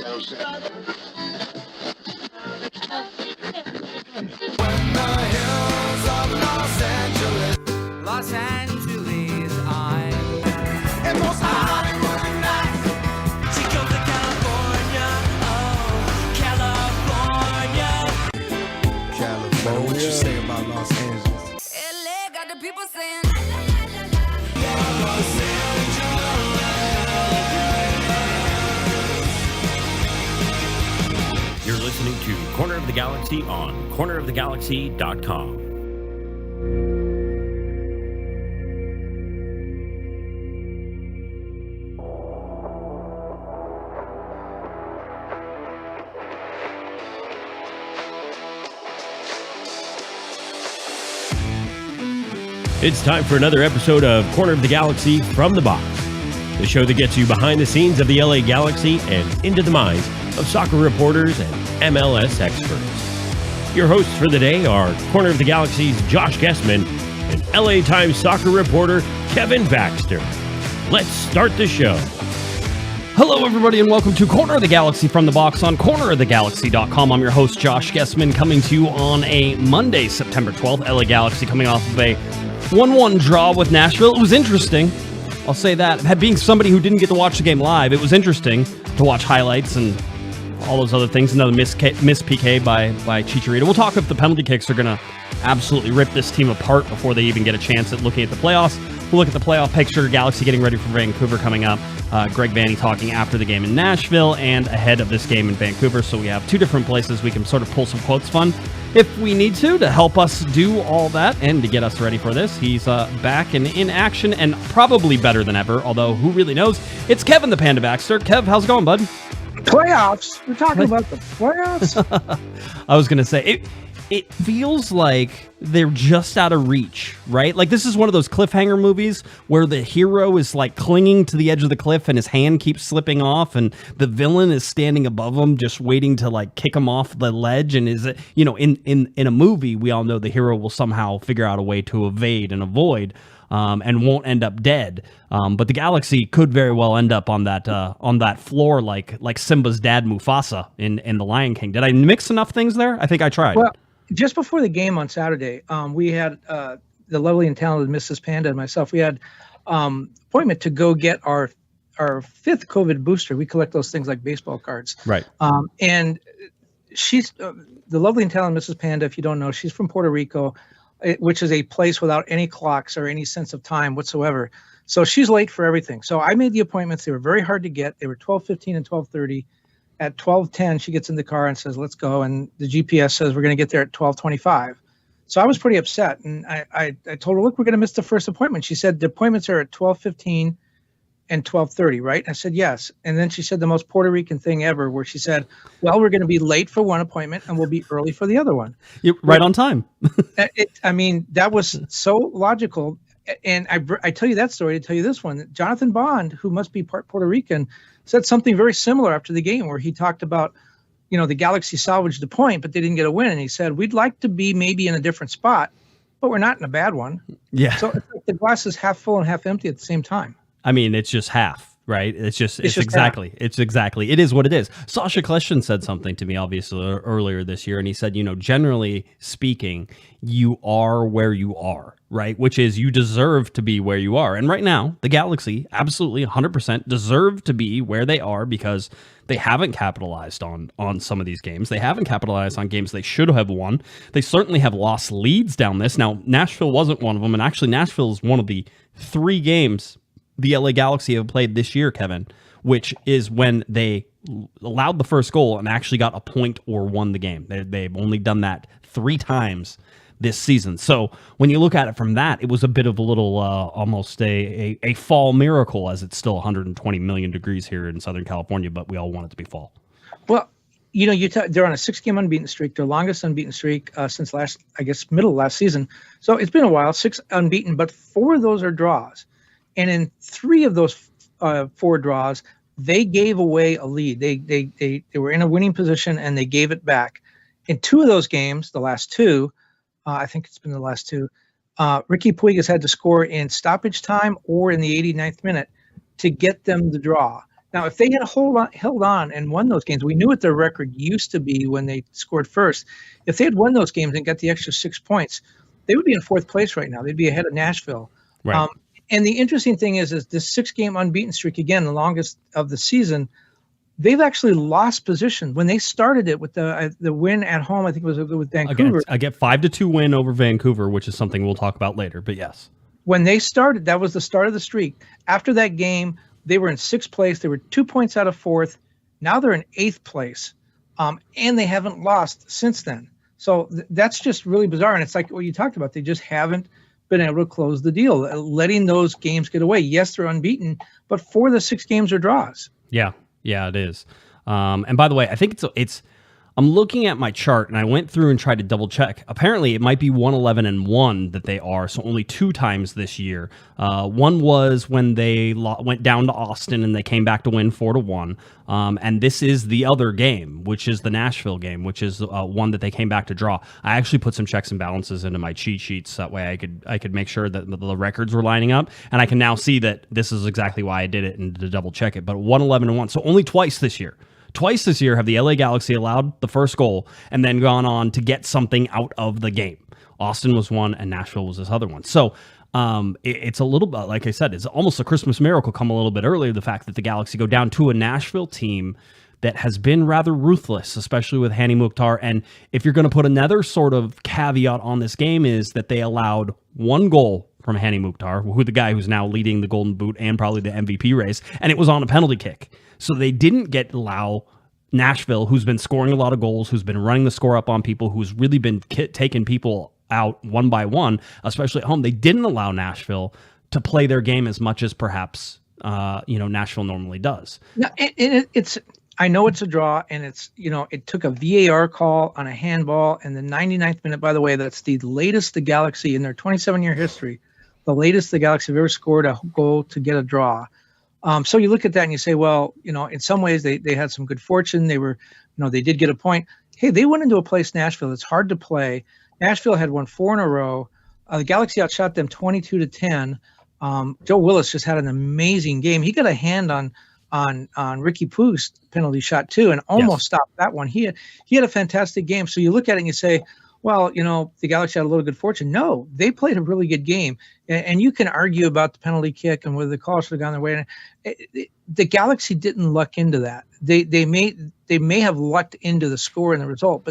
Los Angeles, I'm and most Hollywood nights. She comes to California, oh, California. What you say about Los Angeles? LA got the people saying, You're listening to Corner of the Galaxy on cornerofthegalaxy.com. It's time for another episode of Corner of the Galaxy from the Box, the show that gets you behind the scenes of the LA Galaxy and into the minds of soccer reporters and MLS experts. Your hosts for the day are Corner of the Galaxy's Josh Guesman and LA Times soccer reporter Kevin Baxter. Let's start the show. Hello, everybody, and welcome to Corner of the Galaxy from the Box on cornerofthegalaxy.com. I'm your host, Josh Guesman, coming to you on a Monday, September 12th. LA Galaxy coming off of a 1-1 draw with Nashville. It was interesting. I'll say that. Being somebody who didn't get to watch the game live, it was interesting to watch highlights and all those other things. Another miss PK by Chicharito. We'll talk if the penalty kicks are going to absolutely rip this team apart before they even get a chance at looking at the playoffs. We'll look at the playoff picture. Galaxy getting ready for Vancouver coming up. Greg Vanney talking after the game in Nashville and ahead of this game in Vancouver. So we have two different places we can sort of pull some quotes fun if we need to help us do all that and to get us ready for this. He's back and in action and probably better than ever, although who really knows? It's Kevin the Panda Baxter. Kev, how's it going, bud? Playoffs? We're talking about the playoffs? I was going to say, it feels like they're just out of reach, right? Like this is one of those cliffhanger movies where the hero is like clinging to the edge of the cliff and his hand keeps slipping off and the villain is standing above him just waiting to like kick him off the ledge. And is it, you know, in a movie, we all know the hero will somehow figure out a way to evade and avoid and won't end up dead. But the Galaxy could very well end up on that floor like Simba's dad Mufasa in The Lion King. Did I mix enough things there? I think I tried. Well, just before the game on Saturday, we had the lovely and talented Mrs. Panda and myself. We had appointment to go get our fifth COVID booster. We collect those things like baseball cards, right? And she's the lovely and talented Mrs. Panda. If you don't know, she's from Puerto Rico, which is a place without any clocks or any sense of time whatsoever. So she's late for everything. So I made the appointments. They were very hard to get. They were 12:15 and 12:30. At 12:10, she gets in the car and says, let's go. And the GPS says we're going to get there at 12:25. So I was pretty upset. And I told her, look, we're going to miss the first appointment. She said, the appointments are at 12:15 and 12:30, right? I said, yes. And then she said the most Puerto Rican thing ever, where she said, well, we're going to be late for one appointment and we'll be early for the other one. You're right on time. I mean, that was so logical. And I tell you that story to tell you this one. Jonathan Bond, who must be part Puerto Rican, said something very similar after the game where he talked about, you know, the Galaxy salvaged the point, but they didn't get a win. And he said, we'd like to be maybe in a different spot, but we're not in a bad one. Yeah. So it's like the glass is half full and half empty at the same time. I mean, it's just half, right? It's exactly it is what it is. Sasha Kleshin said something to me, obviously, earlier this year, and he said, you know, generally speaking, you are where you are, right? Which is you deserve to be where you are. And right now, the Galaxy absolutely 100% deserve to be where they are because they haven't capitalized on some of these games. They haven't capitalized on games they should have won. They certainly have lost leads down this. Now, Nashville wasn't one of them, and actually Nashville is one of the 3 games the LA Galaxy have played this year, Kevin, which is when they allowed the first goal and actually got a point or won the game. They've only done that 3 times this season. So when you look at it from that, it was a bit of a little almost a fall miracle, as it's still 120 million degrees here in Southern California, but we all want it to be fall. Well, you know, they're on a 6-game unbeaten streak, their longest unbeaten streak since middle of last season. So it's been a while, 6 unbeaten, but 4 of those are draws. And in 3 of those 4 draws, they gave away a lead. They were in a winning position and they gave it back. In 2 of those games, the last 2, I think it's been the last 2, Riqui Puig has had to score in stoppage time or in the 89th minute to get them the draw. Now, if they had held on and won those games, we knew what their record used to be when they scored first. If they had won those games and got the extra 6 points, they would be in fourth place right now. They'd be ahead of Nashville. Right. And the interesting thing is this 6-game unbeaten streak, again, the longest of the season, they've actually lost position. When they started it with the win at home, I think it was with Vancouver. I get 5-2 win over Vancouver, which is something we'll talk about later, but yes. When they started, that was the start of the streak. After that game, they were in 6th place. They were 2 points out of 4th. Now they're in 8th place. And they haven't lost since then. So that's just really bizarre. And it's like what you talked about. They just haven't been able to close the deal, letting those games get away. Yes, they're unbeaten, but 4 of the 6 games are draws. Yeah, it is. And by the way, I think it's I'm looking at my chart and I went through and tried to double check. Apparently, it might be 111-1 that they are, so only 2 times this year. One was when they went down to Austin and they came back to win 4-1. And this is the other game, which is the Nashville game, which is one that they came back to draw. I actually put some checks and balances into my cheat sheets that way I could make sure that the records were lining up, and I can now see that this is exactly why I did it and to double check it. But 111-1, so only twice this year. Twice this year have the LA Galaxy allowed the first goal and then gone on to get something out of the game. Austin was one and Nashville was this other one. So it's a little bit, like I said, it's almost a Christmas miracle come a little bit earlier, the fact that the Galaxy go down to a Nashville team that has been rather ruthless, especially with Hani Mukhtar. And if you're going to put another sort of caveat on this game is that they allowed 1 goal from Hani Mukhtar, the guy who's now leading the Golden Boot and probably the MVP race, and it was on a penalty kick. So they didn't allow Nashville, who's been scoring a lot of goals, who's been running the score up on people, who's really been taking people out one by one, especially at home. They didn't allow Nashville to play their game as much as perhaps Nashville normally does. No, it's. I know it's a draw, and it's it took a VAR call on a handball in the 99th minute. By the way, that's the latest the Galaxy in their 27-year history, the latest the Galaxy have ever scored a goal to get a draw. So you look at that and you say, well, in some ways they had some good fortune. They were, they did get a point. Hey, they went into a place, Nashville, it's hard to play. Nashville had won 4 in a row. The Galaxy outshot them 22-10. Joe Willis just had an amazing game. He got a hand on Riqui Puig's penalty shot too, and almost stopped that one. He had a fantastic game. So you look at it and you say, well, the Galaxy had a little good fortune. No, they played a really good game. And you can argue about the penalty kick and whether the call should have gone their way. The Galaxy didn't luck into that. They may have lucked into the score and the result,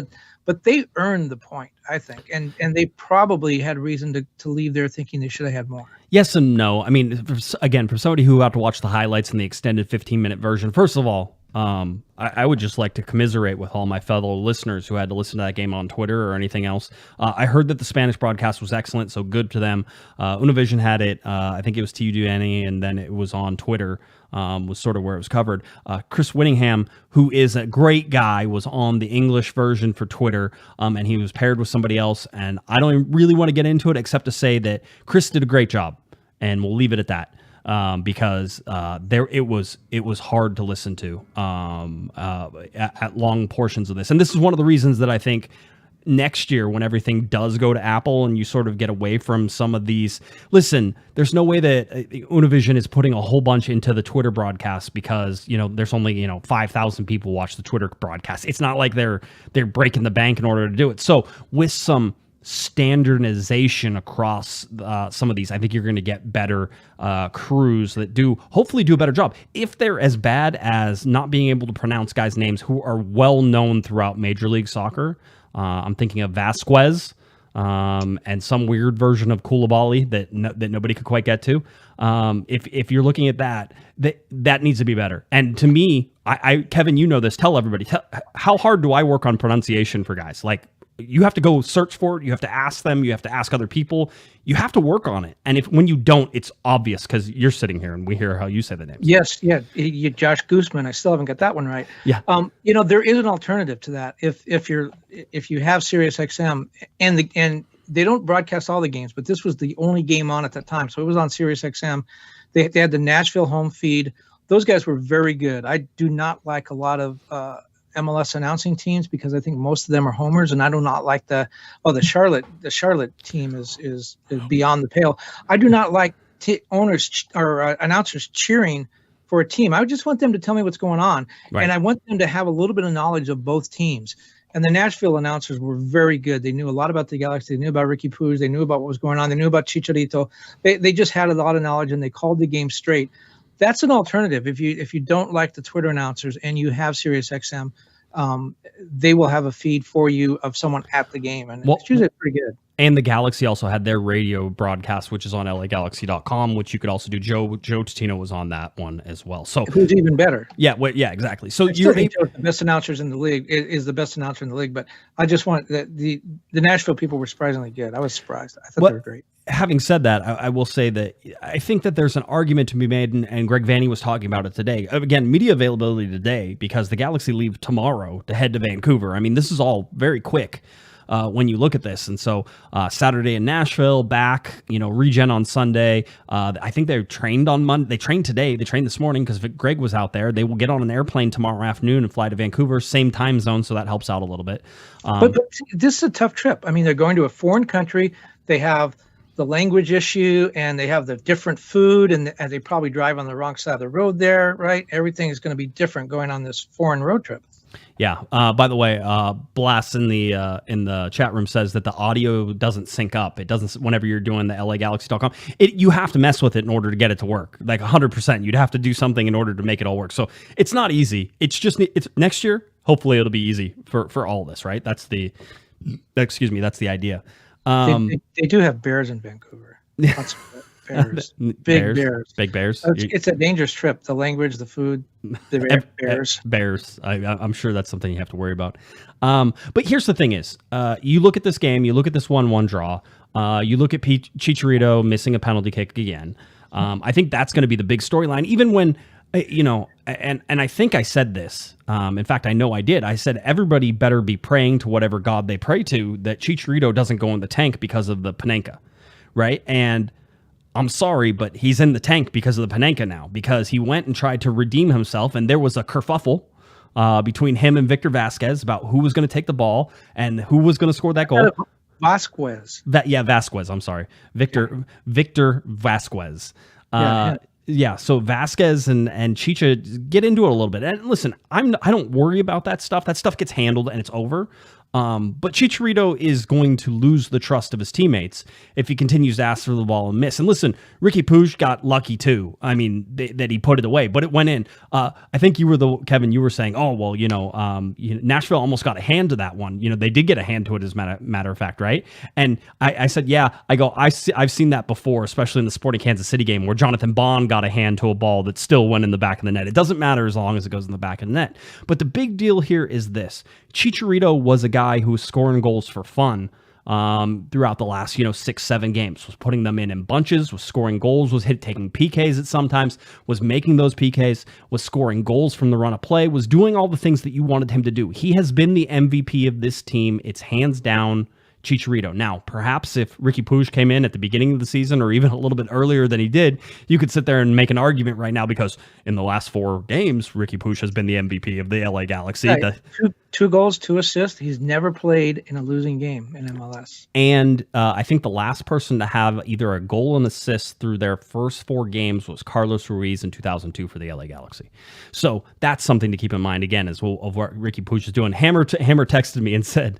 but they earned the point, I think. And they probably had reason to leave there thinking they should have had more. Yes and no. I mean, for somebody who had to watch the highlights in the extended 15-minute version, first of all, I would just like to commiserate with all my fellow listeners who had to listen to that game on Twitter or anything else. I heard that the Spanish broadcast was excellent, so good to them. Univision had it. I think it was TUDN, and then it was on Twitter, was sort of where it was covered. Chris Whittingham, who is a great guy, was on the English version for Twitter, and he was paired with somebody else, and I don't even really want to get into it except to say that Chris did a great job, and we'll leave it at that. Because it was hard to listen to at long portions of this. And this is one of the reasons that I think next year, when everything does go to Apple and you sort of get away from some of these, listen, there's no way that Univision is putting a whole bunch into the Twitter broadcast because, there's only, 5,000 people watch the Twitter broadcast. It's not like they're breaking the bank in order to do it. So with some standardization across some of these, I think you're going to get better crews that hopefully do a better job. If they're as bad as not being able to pronounce guys' names who are well known throughout Major League Soccer, I'm thinking of Vasquez and some weird version of Koulibaly that nobody could quite get to. If you're looking at that needs to be better. And to me, I Kevin, this. Tell everybody how hard do I work on pronunciation for guys like. You have to go search for it. You have to ask them. You have to ask other people. You have to work on it. And when you don't, it's obvious because you're sitting here and we hear how you say the names. Yes, yeah. Josh Guesman. I still haven't got that one right. Yeah. There is an alternative to that. If you have SiriusXM and they don't broadcast all the games, but this was the only game on at that time, so it was on SiriusXM. They had the Nashville home feed. Those guys were very good. I do not like a lot of MLS announcing teams because I think most of them are homers, and I do not like the Charlotte team is beyond the pale. I do not like owners or announcers cheering for a team. I just want them to tell me what's going on. Right. And I want them to have a little bit of knowledge of both teams. And the Nashville announcers were very good. They knew a lot about the Galaxy. They knew about Riqui Puig. They knew about what was going on. They knew about Chicharito. They just had a lot of knowledge, and they called the game straight. That's an alternative. If you don't like the Twitter announcers and you have SiriusXM, they will have a feed for you of someone at the game, and it's usually pretty good. And the Galaxy also had their radio broadcast, which is on lagalaxy.com, which you could also do. Joe Totino was on that one as well. So who's even better? Yeah, exactly. So you're the best announcers in the league is the best announcer in the league, but I just want the Nashville people were surprisingly good. I was surprised. I thought they were great. Having said that, I will say that I think that there's an argument to be made, and Greg Vanney was talking about it today. Again, media availability today, because the Galaxy leave tomorrow to head to Vancouver. I mean, this is all very quick. When you look at this. And so Saturday in Nashville, back, regen on Sunday. I think they trained on Monday. They trained today. They trained this morning because Greg was out there. They will get on an airplane tomorrow afternoon and fly to Vancouver, same time zone. So that helps out a little bit. But this is a tough trip. I mean, they're going to a foreign country. They have the language issue, and they have the different food, and they probably drive on the wrong side of the road there, right? Everything is going to be different going on this foreign road trip. Yeah. By the way, Blast in the chat room says that the audio doesn't sync up. It doesn't whenever you're doing the lagalaxy.com. You have to mess with it in order to get it to work. Like 100%. You'd have to do something in order to make it all work. So it's not easy. It's next year. Hopefully it'll be easy for all this, right? That's the idea. They do have bears in Vancouver. Lots of bears. Big bears. It's a dangerous trip. The language, the food, the bears. Bears. I'm sure that's something you have to worry about. But here's the thing is, you look at this game, you look at this 1-1 draw, you look at Chicharito missing a penalty kick again. I think that's going to be the big storyline, even when, and I think I said this. In fact, I know I did. I said everybody better be praying to whatever God they pray to that Chicharito doesn't go in the tank because of the Panenka, right? And I'm sorry, but he's in the tank because of the Panenka now, because he went and tried to redeem himself, and there was a kerfuffle between him and Victor Vasquez about who was going to take the ball and who was going to score that goal. Vasquez. Vasquez. I'm sorry, Victor Vasquez. Yeah, so Vasquez and Chicha get into it a little bit. And listen, I don't worry about that stuff. That stuff gets handled and it's over. But Chicharito is going to lose the trust of his teammates if he continues to ask for the ball and miss. And listen, Riqui Puig got lucky too. I mean, that he put it away, but it went in. I think Kevin, you were saying, oh, well, Nashville almost got a hand to that one. They did get a hand to it as a matter of fact, right? And I said, yeah, I've seen that before, especially in the Sporting Kansas City game where Jonathan Bond got a hand to a ball that still went in the back of the net. It doesn't matter as long as it goes in the back of the net. But the big deal here is this. Chicharito was a guy who was scoring goals for fun throughout the last 6-7 games, was putting them in bunches, was scoring goals, was taking PKs at sometimes, was making those PKs, was scoring goals from the run of play, was doing all the things that you wanted him to do. He has been the MVP of this team. It's hands down Chicharito. Now, perhaps if Riqui Puig came in at the beginning of the season or even a little bit earlier than he did, you could sit there and make an argument right now because in the last 4 games, Riqui Puig has been the MVP of the LA Galaxy. Right. 2 goals, 2 assists. He's never played in a losing game in MLS. And I think the last person to have either a goal and assist through their first 4 games was Carlos Ruiz in 2002 for the LA Galaxy. So that's something to keep in mind again of what Riqui Puig is doing. Hammer texted me and said,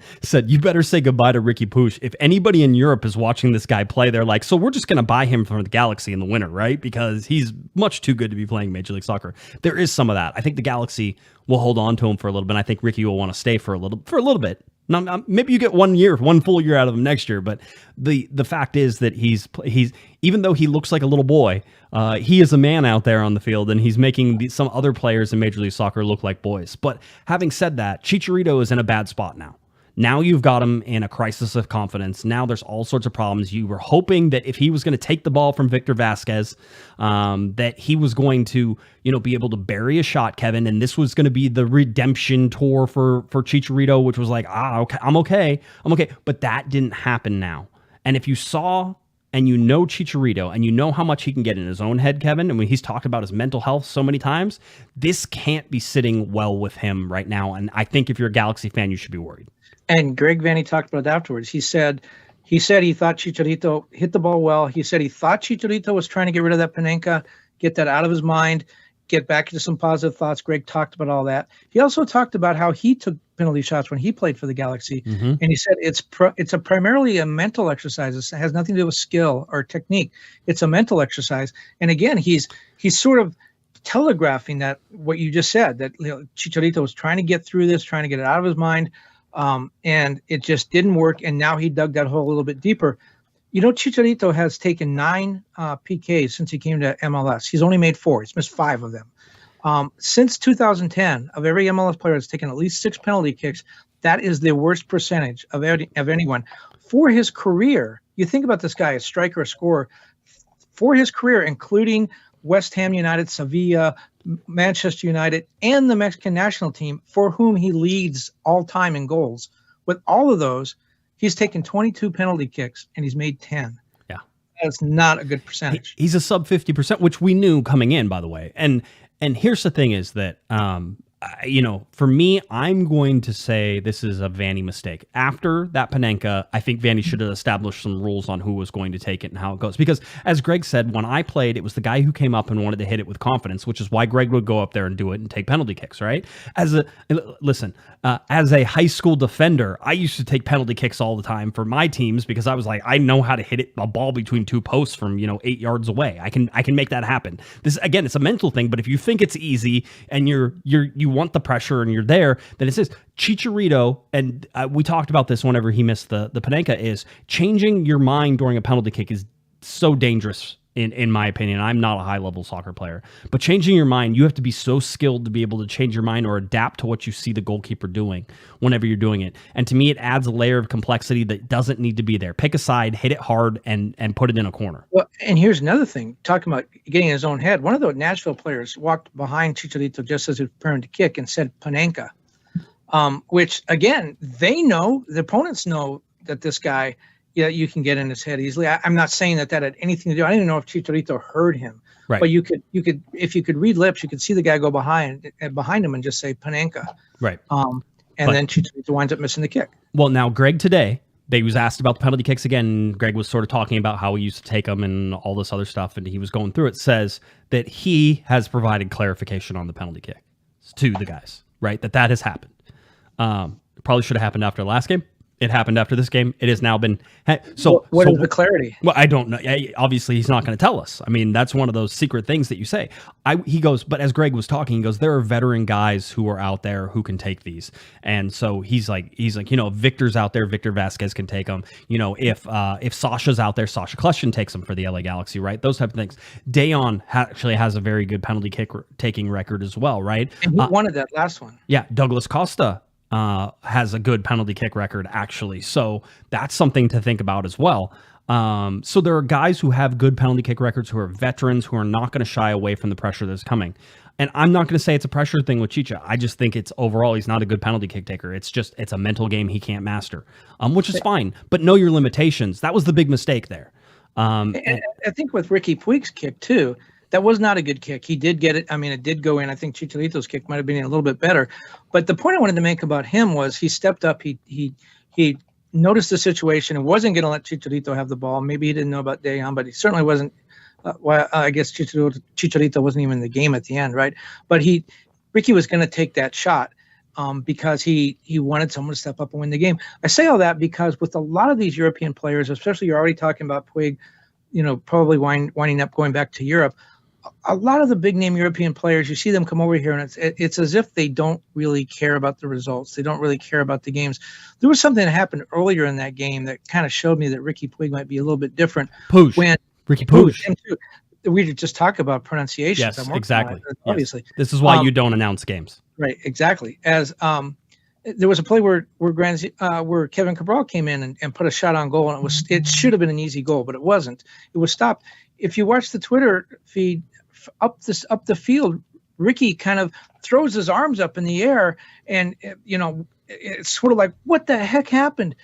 you better say goodbye to Riqui Puig. If anybody in Europe is watching this guy play, they're like, so we're just going to buy him from the Galaxy in the winter, right? Because he's much too good to be playing Major League Soccer. There is some of that. I think the Galaxy will hold on to him for a little bit. I think Riqui will want to stay for a little bit. Now, maybe you get 1 full year out of him next year, but the fact is that he's even though he looks like a little boy, he is a man out there on the field, and he's making some other players in Major League Soccer look like boys. But having said that, Chicharito is in a bad spot now. Now you've got him in a crisis of confidence. Now there's all sorts of problems. You were hoping that if he was going to take the ball from Victor Vasquez, that he was going to, be able to bury a shot, Kevin, and this was going to be the redemption tour for Chicharito, which was like, okay, I'm okay. But that didn't happen now. And if you saw and Chicharito, and how much he can get in his own head, Kevin, and when he's talked about his mental health so many times, this can't be sitting well with him right now. And I think if you're a Galaxy fan, you should be worried. And Greg Vanney talked about it afterwards. He said he thought Chicharito hit the ball well. He said he thought Chicharito was trying to get rid of that Panenka, get that out of his mind. get back into some positive thoughts. Greg talked about all that. He also talked about how he took penalty shots when he played for the Galaxy, and he said it's primarily a mental exercise. It has nothing to do with skill or technique. It's a mental exercise. And again, he's sort of telegraphing that what you just said, that Chicharito was trying to get through this, trying to get it out of his mind, and it just didn't work. And now he dug that hole a little bit deeper. Chicharito has taken 9 PKs since he came to MLS. He's only made 4. He's missed 5 of them. Since 2010, of every MLS player that's taken at least 6 penalty kicks, that is the worst percentage of anyone. For his career, you think about this guy, a striker, a scorer. For his career, including West Ham United, Sevilla, Manchester United, and the Mexican national team, for whom he leads all time in goals, with all of those, he's taken 22 penalty kicks and he's made 10. Yeah. That's not a good percentage. He's a sub 50%, which we knew coming in, by the way. And here's the thing is that, for me, I'm going to say this is a Vanney mistake. After that Panenka, I think Vanney should have established some rules on who was going to take it and how it goes. Because as Greg said, when I played, it was the guy who came up and wanted to hit it with confidence, which is why Greg would go up there and do it and take penalty kicks, right? As a high school defender, I used to take penalty kicks all the time for my teams because I was like, I know how to hit a ball between 2 posts from 8 yards away. I can make that happen. This, again, it's a mental thing, but if you think it's easy and you want the pressure and you're there, then it says Chicharito, and we talked about this whenever he missed the Panenka, is changing your mind during a penalty kick is so dangerous. In my opinion, I'm not a high-level soccer player, but changing your mind, you have to be so skilled to be able to change your mind or adapt to what you see the goalkeeper doing whenever you're doing it. And to me, it adds a layer of complexity that doesn't need to be there. Pick a side, hit it hard, and put it in a corner. Well, and here's another thing, talking about getting in his own head. One of the Nashville players walked behind Chicharito just as he was preparing to kick and said Panenka, which, again, they know, the opponents know that this guy, you can get in his head easily. I'm not saying that had anything to do. I don't even know if Chicharito heard him. Right. But you could, if you could read lips, you could see the guy go behind him and just say Panenka. Right. Then Chicharito winds up missing the kick. Well, now Greg today, he was asked about the penalty kicks again. Greg was sort of talking about how he used to take them and all this other stuff, and he was going through it. Says that he has provided clarification on the penalty kick to the guys, right? That has happened. Probably should have happened after the last game. It happened after this game. It has now been. So what is the clarity? Well, I don't know. Obviously, he's not going to tell us. I mean, that's one of those secret things that you say. He goes, but as Greg was talking, he goes, there are veteran guys who are out there who can take these. And so he's like, Victor's out there. Victor Vasquez can take them. If Sasha's out there, Sasha Kleshin takes them for the LA Galaxy, right? Those type of things. Dayon actually has a very good penalty kick taking record as well, right? And he wanted that last one. Yeah, Douglas Costa has a good penalty kick record, actually. So that's something to think about as well. So there are guys who have good penalty kick records, who are veterans, who are not going to shy away from the pressure that's coming. And I'm not going to say it's a pressure thing with Chicha. I just think it's overall, he's not a good penalty kick taker. It's a mental game he can't master, which is fine. But know your limitations. That was the big mistake there. And I think with Riqui Puig's kick, too, that was not a good kick. He did get it. I mean, it did go in. I think Chicharito's kick might have been a little bit better. But the point I wanted to make about him was he stepped up. He noticed the situation and wasn't going to let Chicharito have the ball. Maybe he didn't know about Dayon, but he certainly wasn't. I guess Chicharito wasn't even in the game at the end, right? But Riqui was going to take that shot because he wanted someone to step up and win the game. I say all that because with a lot of these European players, especially you're already talking about Puig, probably winding up going back to Europe. A lot of the big name European players, you see them come over here and it's as if they don't really care about the results. They don't really care about the games. There was something that happened earlier in that game that kind of showed me that Riqui Puig might be a little bit different. Riqui Puig. We could just talk about pronunciations. Yes, exactly. Obviously. Yes. This is why you don't announce games. Right, exactly. As there was a play where Kevin Cabral came in and put a shot on goal, and it should have been an easy goal, but it wasn't. It was stopped. If you watch the Twitter feed up the field, Riqui kind of throws his arms up in the air, and it's sort of like, what the heck happened?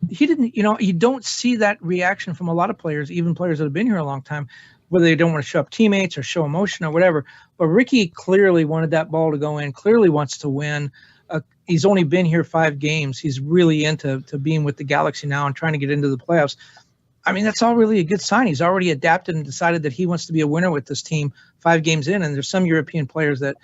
He didn't. You don't see that reaction from a lot of players, even players that have been here a long time, whether they don't want to show up teammates or show emotion or whatever. But Riqui clearly wanted that ball to go in. Clearly wants to win. He's only been here 5 games. He's really into being with the Galaxy now and trying to get into the playoffs. I mean, that's all really a good sign. He's already adapted and decided that he wants to be a winner with this team 5 games in. And there's some European players that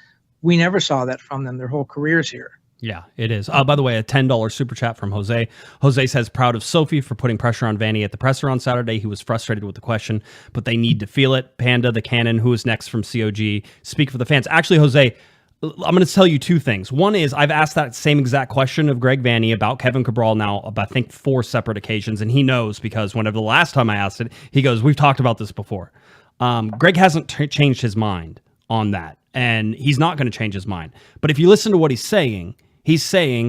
we never saw that from them their whole careers here. Yeah, it is. By the way, a $10 super chat from Jose. Jose says, proud of Sophie for putting pressure on Vanney at the presser on Saturday. He was frustrated with the question, but they need to feel it. Panda, the Cannon, who is next from COG, speak for the fans. Actually, Jose, I'm going to tell you 2 things. One is I've asked that same exact question of Greg Vanney about Kevin Cabral now about, I think, 4 separate occasions, and he knows because whenever the last time I asked it, he goes, we've talked about this before. Greg hasn't changed his mind on that, and he's not going to change his mind. But if you listen to what he's saying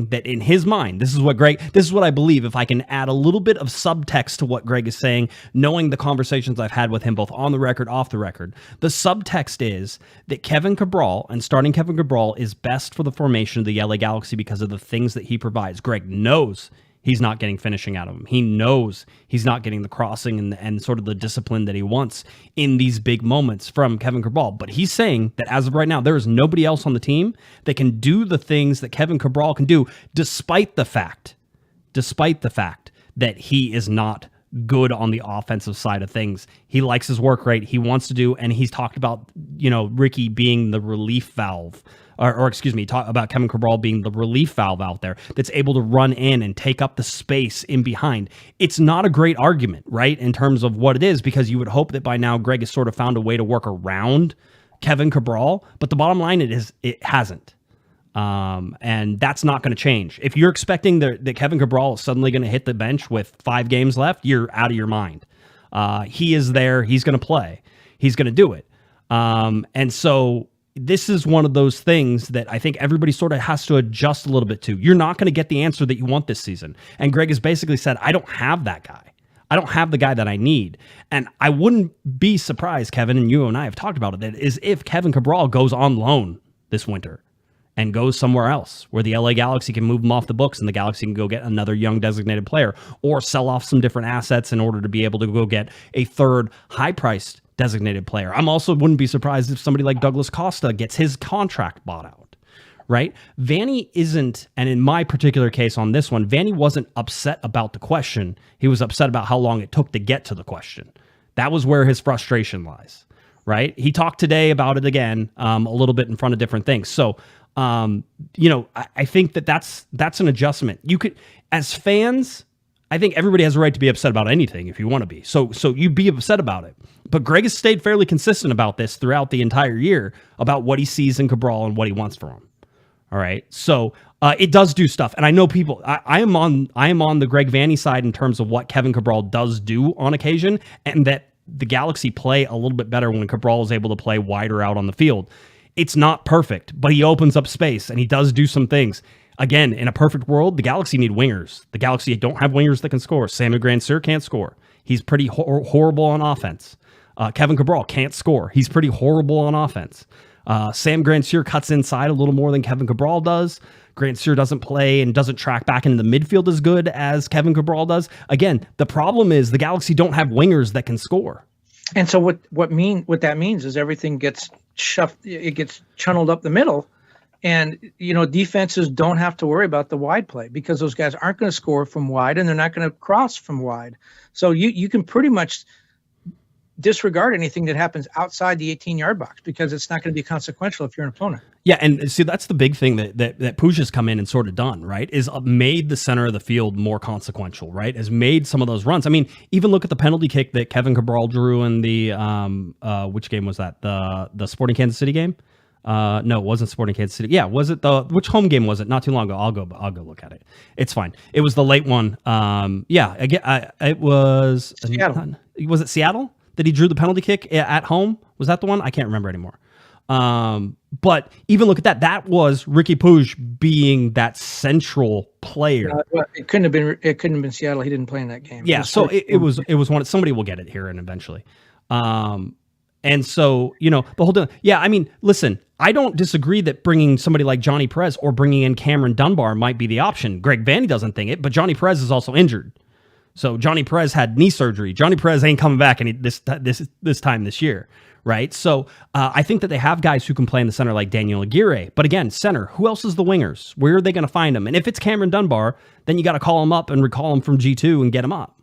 that in his mind, this is what I believe, if I can add a little bit of subtext to what Greg is saying, knowing the conversations I've had with him both on the record, off the record, the subtext is that Kevin Cabral and starting Kevin Cabral is best for the formation of the LA Galaxy because of the things that he provides. Greg knows he's not getting finishing out of him. He knows he's not getting the crossing and sort of the discipline that he wants in these big moments from Kevin Cabral. But he's saying that as of right now, there is nobody else on the team that can do the things that Kevin Cabral can do, despite the fact that he is not good on the offensive side of things. He likes his work rate. He wants to do, and he's talked about, Riqui being the relief valve. Talk about Kevin Cabral being the relief valve out there that's able to run in and take up the space in behind. It's not a great argument, right, in terms of what it is, because you would hope that by now Greg has sort of found a way to work around Kevin Cabral, but the bottom line it hasn't. And that's not going to change. If you're expecting that Kevin Cabral is suddenly going to hit the bench with 5 games left, you're out of your mind. He is there. He's going to play. He's going to do it. And so this is one of those things that I think everybody sort of has to adjust a little bit to. You're not going to get the answer that you want this season. And Greg has basically said, I don't have that guy. I don't have the guy that I need. And I wouldn't be surprised, Kevin, and you and I have talked about it, that is if Kevin Cabral goes on loan this winter and goes somewhere else where the LA Galaxy can move him off the books and the Galaxy can go get another young designated player or sell off some different assets in order to be able to go get a third high-priced designated player. I'm also wouldn't be surprised if somebody like Douglas Costa gets his contract bought out, right? Vanney isn't, and in my particular case on this one, Vanney wasn't upset about the question. He was upset about how long it took to get to the question. That was where his frustration lies, right? He talked today about it again, a little bit in front of different things. So, I think that's an adjustment. You could, as fans, I think everybody has a right to be upset about anything if you want to be. So you be upset about it. But Greg has stayed fairly consistent about this throughout the entire year about what he sees in Cabral and what he wants from him. All right. So it does do stuff. And I know people, I am on the Greg Vanney side in terms of what Kevin Cabral does do on occasion, and that the Galaxy play a little bit better when Cabral is able to play wider out on the field. It's not perfect, but he opens up space and he does do some things. Again, in a perfect world, the Galaxy need wingers. The Galaxy don't have wingers that can score. Sammy Grandsir can't score. He's pretty horrible on offense. Kevin Cabral can't score. He's pretty horrible on offense. Sam Grandsir cuts inside a little more than Kevin Cabral does. Grandsir doesn't play and doesn't track back into the midfield as good as Kevin Cabral does. Again, the problem is the Galaxy don't have wingers that can score. And so what that means is everything gets shoved, it gets channeled up the middle. And, defenses don't have to worry about the wide play because those guys aren't going to score from wide and they're not going to cross from wide. So you can pretty much disregard anything that happens outside the 18-yard box because it's not going to be consequential if you're an opponent. Yeah, and see, that's the big thing that Puig has come in and sort of done, right, is made the center of the field more consequential, right, has made some of those runs. I mean, even look at the penalty kick that Kevin Cabral drew in the, which game was that? The Sporting Kansas City game? No, it wasn't Sporting Kansas City. Yeah, was it which home game was it? Not too long ago. I'll go look at it. It's fine. It was the late one. It was Seattle. Was it Seattle that he drew the penalty kick at home? Was that the one? I can't remember anymore. But even look at that. That was Riqui Puig being that central player. It couldn't have been Seattle. He didn't play in that game. Yeah, it was one. Somebody will get it here and eventually. And so, the whole thing. Yeah, I mean, listen, I don't disagree that bringing somebody like Johnny Perez or bringing in Cameron Dunbar might be the option. Greg Vanney doesn't think it, but Johnny Perez is also injured. So Johnny Perez had knee surgery. Johnny Perez ain't coming back this time this year, right? So I think that they have guys who can play in the center like Daniel Aguirre. But again, center, who else is the wingers? Where are they going to find them? And if it's Cameron Dunbar, then you got to call him up and recall him from G2 and get him up.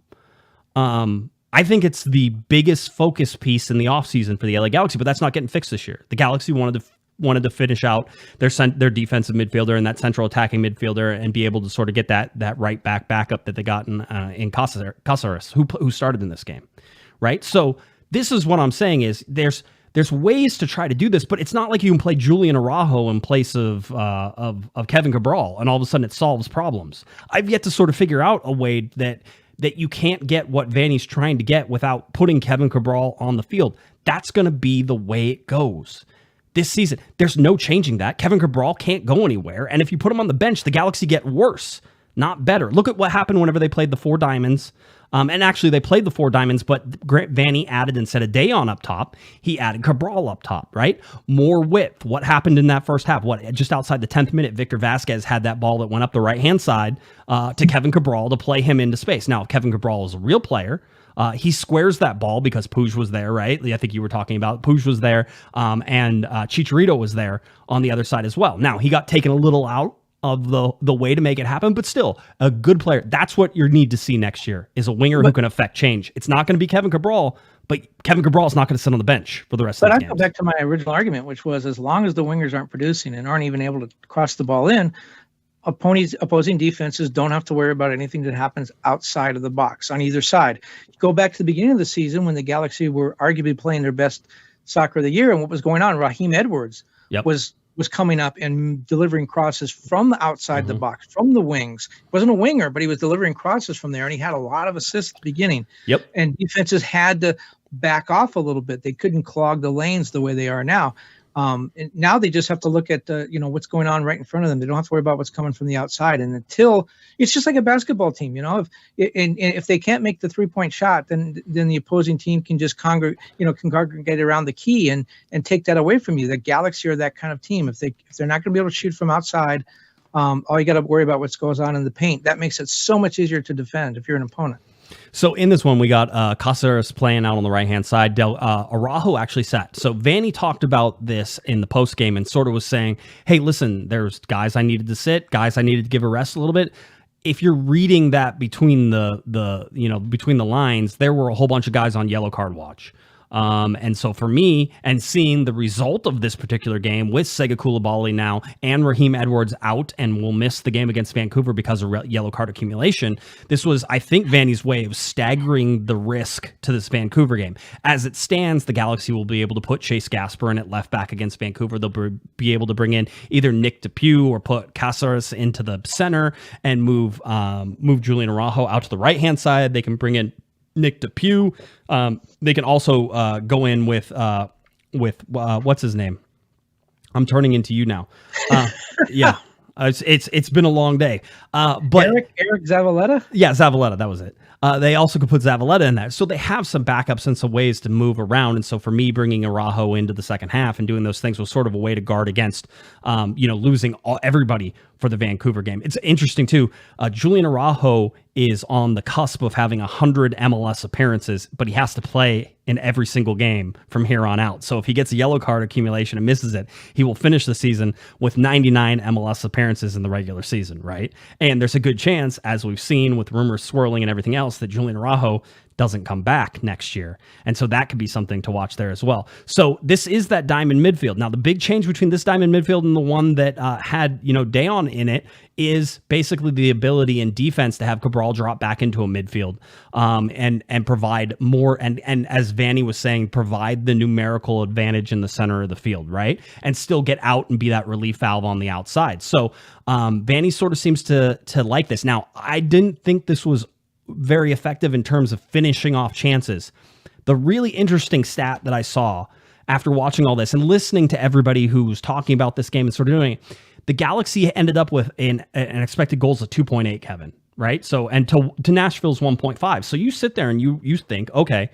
I think it's the biggest focus piece in the offseason for the LA Galaxy, but that's not getting fixed this year. The Galaxy wanted to finish out their defensive midfielder and that central attacking midfielder and be able to sort of get that right backup that they got in Caceres, who started in this game, right? So this is what I'm saying is there's ways to try to do this, but it's not like you can play Julian Araujo in place of Kevin Cabral and all of a sudden it solves problems. I've yet to sort of figure out a way that you can't get what Vanney's trying to get without putting Kevin Cabral on the field. That's going to be the way it goes this season. There's no changing that. Kevin Cabral can't go anywhere, and if you put him on the bench, the Galaxy get worse, not better. Look at what happened whenever they played the Four Diamonds. And actually, they played the Four Diamonds, but Greg Vanney added, instead of Dayon up top, he added Cabral up top, right? More width. What happened in that first half? Just outside the 10th minute, Victor Vasquez had that ball that went up the right-hand side to Kevin Cabral to play him into space. Now, if Kevin Cabral is a real player, he squares that ball because Puig was there, right? I think you were talking about Puig was there, and Chicharito was there on the other side as well. Now, he got taken a little out of the way to make it happen, but still a good player. That's what you need to see next year, is a winger who can affect change. It's not going to be Kevin Cabral, but Kevin Cabral is not going to sit on the bench for the rest of the game. But I go back to my original argument, which was as long as the wingers aren't producing and aren't even able to cross the ball in, opposing defenses don't have to worry about anything that happens outside of the box on either side. Go back to the beginning of the season when the Galaxy were arguably playing their best soccer of the year, and what was going on, Raheem Edwards was coming up and delivering crosses from the outside the box, from the wings. He wasn't a winger, but he was delivering crosses from there, and he had a lot of assists at the beginning. Yep. And defenses had to back off a little bit. They couldn't clog the lanes the way they are now. And now they just have to look at what's going on right in front of them. They don't have to worry about what's coming from the outside. And until it's just like a basketball team, if they can't make the 3-point shot, then the opposing team can just congregate around the key and take that away from you. The Galaxy are that kind of team. If they're not going to be able to shoot from outside, all you got to worry about what goes on in the paint. That makes it so much easier to defend if you're an opponent. So in this one, we got Caceres playing out on the right-hand side. Araujo actually sat. So Vanney talked about this in the postgame and sort of was saying, hey, listen, there's guys I needed to sit, guys I needed to give a rest a little bit. If you're reading that between between the lines, there were a whole bunch of guys on yellow card watch. And so for me, and seeing the result of this particular game with Sega Koulibaly now and Raheem Edwards out and will miss the game against Vancouver because of yellow card accumulation, this was, I think, Vanney's way of staggering the risk to this Vancouver game. As it stands, the Galaxy will be able to put Chase Gasper in at left back against Vancouver. They'll be able to bring in either Nick DePuy or put Caceres into the center and move Julian Araujo out to the right-hand side. They can bring in Nick DePuy. They can also go in with what's his name? I'm turning into you now. Yeah, it's been a long day. But Eric Zavaleta? Yeah, Zavaleta. That was it. They also could put Zavaleta in there. So they have some backups and some ways to move around. And so for me, bringing Araujo into the second half and doing those things was sort of a way to guard against, losing everybody for the Vancouver game. It's interesting, too. Julian Araujo is on the cusp of having 100 MLS appearances, but he has to play in every single game from here on out. So if he gets a yellow card accumulation and misses it, he will finish the season with 99 MLS appearances in the regular season, right? And there's a good chance, as we've seen with rumors swirling and everything else, that Julian Araujo doesn't come back next year. And so that could be something to watch there as well. So this is that diamond midfield. Now, the big change between this diamond midfield and the one that had, Dayon in it is basically the ability in defense to have Cabral drop back into a midfield and provide more. And as Vanney was saying, provide the numerical advantage in the center of the field, right? And still get out and be that relief valve on the outside. So Vanney sort of seems to like this. Now, I didn't think this was very effective in terms of finishing off chances. The really interesting stat that I saw after watching all this and listening to everybody who was talking about this game and sort of doing it, the Galaxy ended up with an expected goals of 2.8, Kevin, right? So, and to Nashville's 1.5. So you sit there and you think, okay,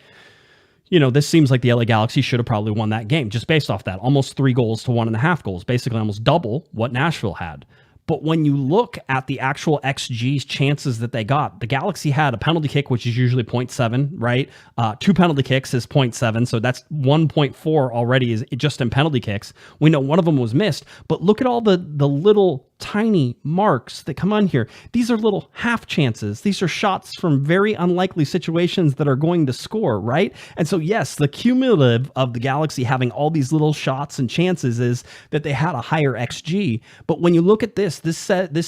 this seems like the LA Galaxy should have probably won that game just based off that. Almost 3 goals to 1.5 goals, basically almost double what Nashville had. But when you look at the actual XG chances that they got, the Galaxy had a penalty kick, which is usually 0.7, right? 2 penalty kicks is 0.7, so that's 1.4 already is just in penalty kicks. We know one of them was missed, but look at all the little tiny marks that come on here. These are little half chances. These are shots from very unlikely situations that are going to score, right? And so, yes, the cumulative of the Galaxy having all these little shots and chances is that they had a higher XG. But when you look at this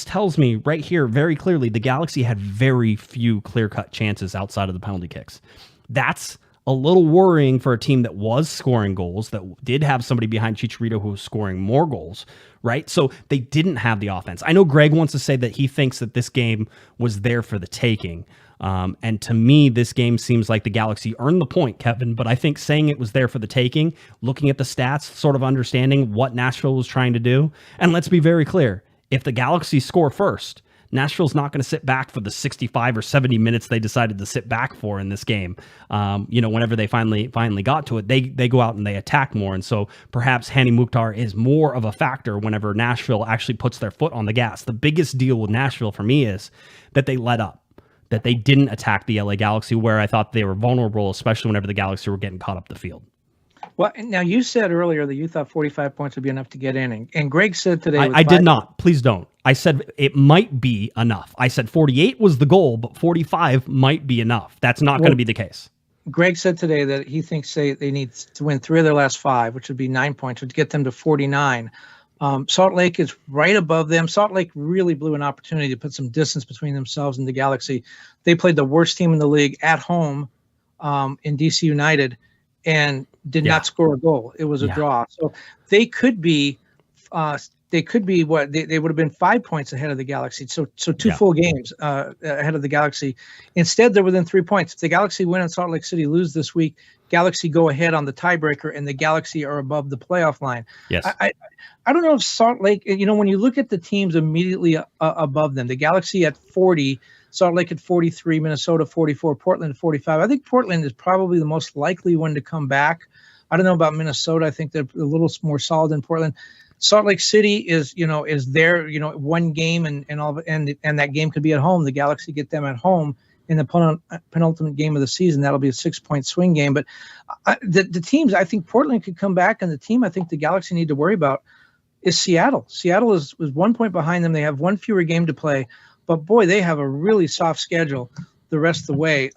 tells me right here very clearly the Galaxy had very few clear-cut chances outside of the penalty kicks. That's a little worrying for a team that was scoring goals, that did have somebody behind Chicharito who was scoring more goals, right? So they didn't have the offense. I know Greg wants to say that he thinks that this game was there for the taking. And to me, this game seems like the Galaxy earned the point, Kevin, but I think saying it was there for the taking, looking at the stats, sort of understanding what Nashville was trying to do. And let's be very clear, if the Galaxy score first, Nashville's not going to sit back for the 65 or 70 minutes they decided to sit back for in this game. Whenever they finally got to it, they go out and they attack more. And so perhaps Hani Mukhtar is more of a factor whenever Nashville actually puts their foot on the gas. The biggest deal with Nashville for me is that they let up, that they didn't attack the LA Galaxy where I thought they were vulnerable, especially whenever the Galaxy were getting caught up the field. Well, now you said earlier that you thought 45 points would be enough to get in, and Greg said today. I did not. Please don't. I said it might be enough. I said 48 was the goal, but 45 might be enough. That's not going to be the case. Greg said today that he thinks they need to win 3 of their last 5, which would be 9 points, would get them to 49. Salt Lake is right above them. Salt Lake really blew an opportunity to put some distance between themselves and the Galaxy. They played the worst team in the league at home in DC United and did not score a goal. It was a draw. So they could be what they would have been 5 points ahead of the Galaxy. So 2 full games ahead of the Galaxy. Instead, they're within 3 points. If the Galaxy win and Salt Lake City lose this week, Galaxy go ahead on the tiebreaker, and the Galaxy are above the playoff line. Yes. I don't know if Salt Lake, when you look at the teams immediately above them, the Galaxy at 40, Salt Lake at 43, Minnesota 44, Portland at 45. I think Portland is probably the most likely one to come back. I don't know about Minnesota. I think they're a little more solid than Portland. Salt Lake City is there, one game and that game could be at home. The Galaxy get them at home in the penultimate game of the season. That'll be a 6-point swing game. But the teams, I think Portland could come back, and the team I think the Galaxy need to worry about is Seattle. Seattle is 1 point behind them. They have one fewer game to play, but boy, they have a really soft schedule the rest of the way.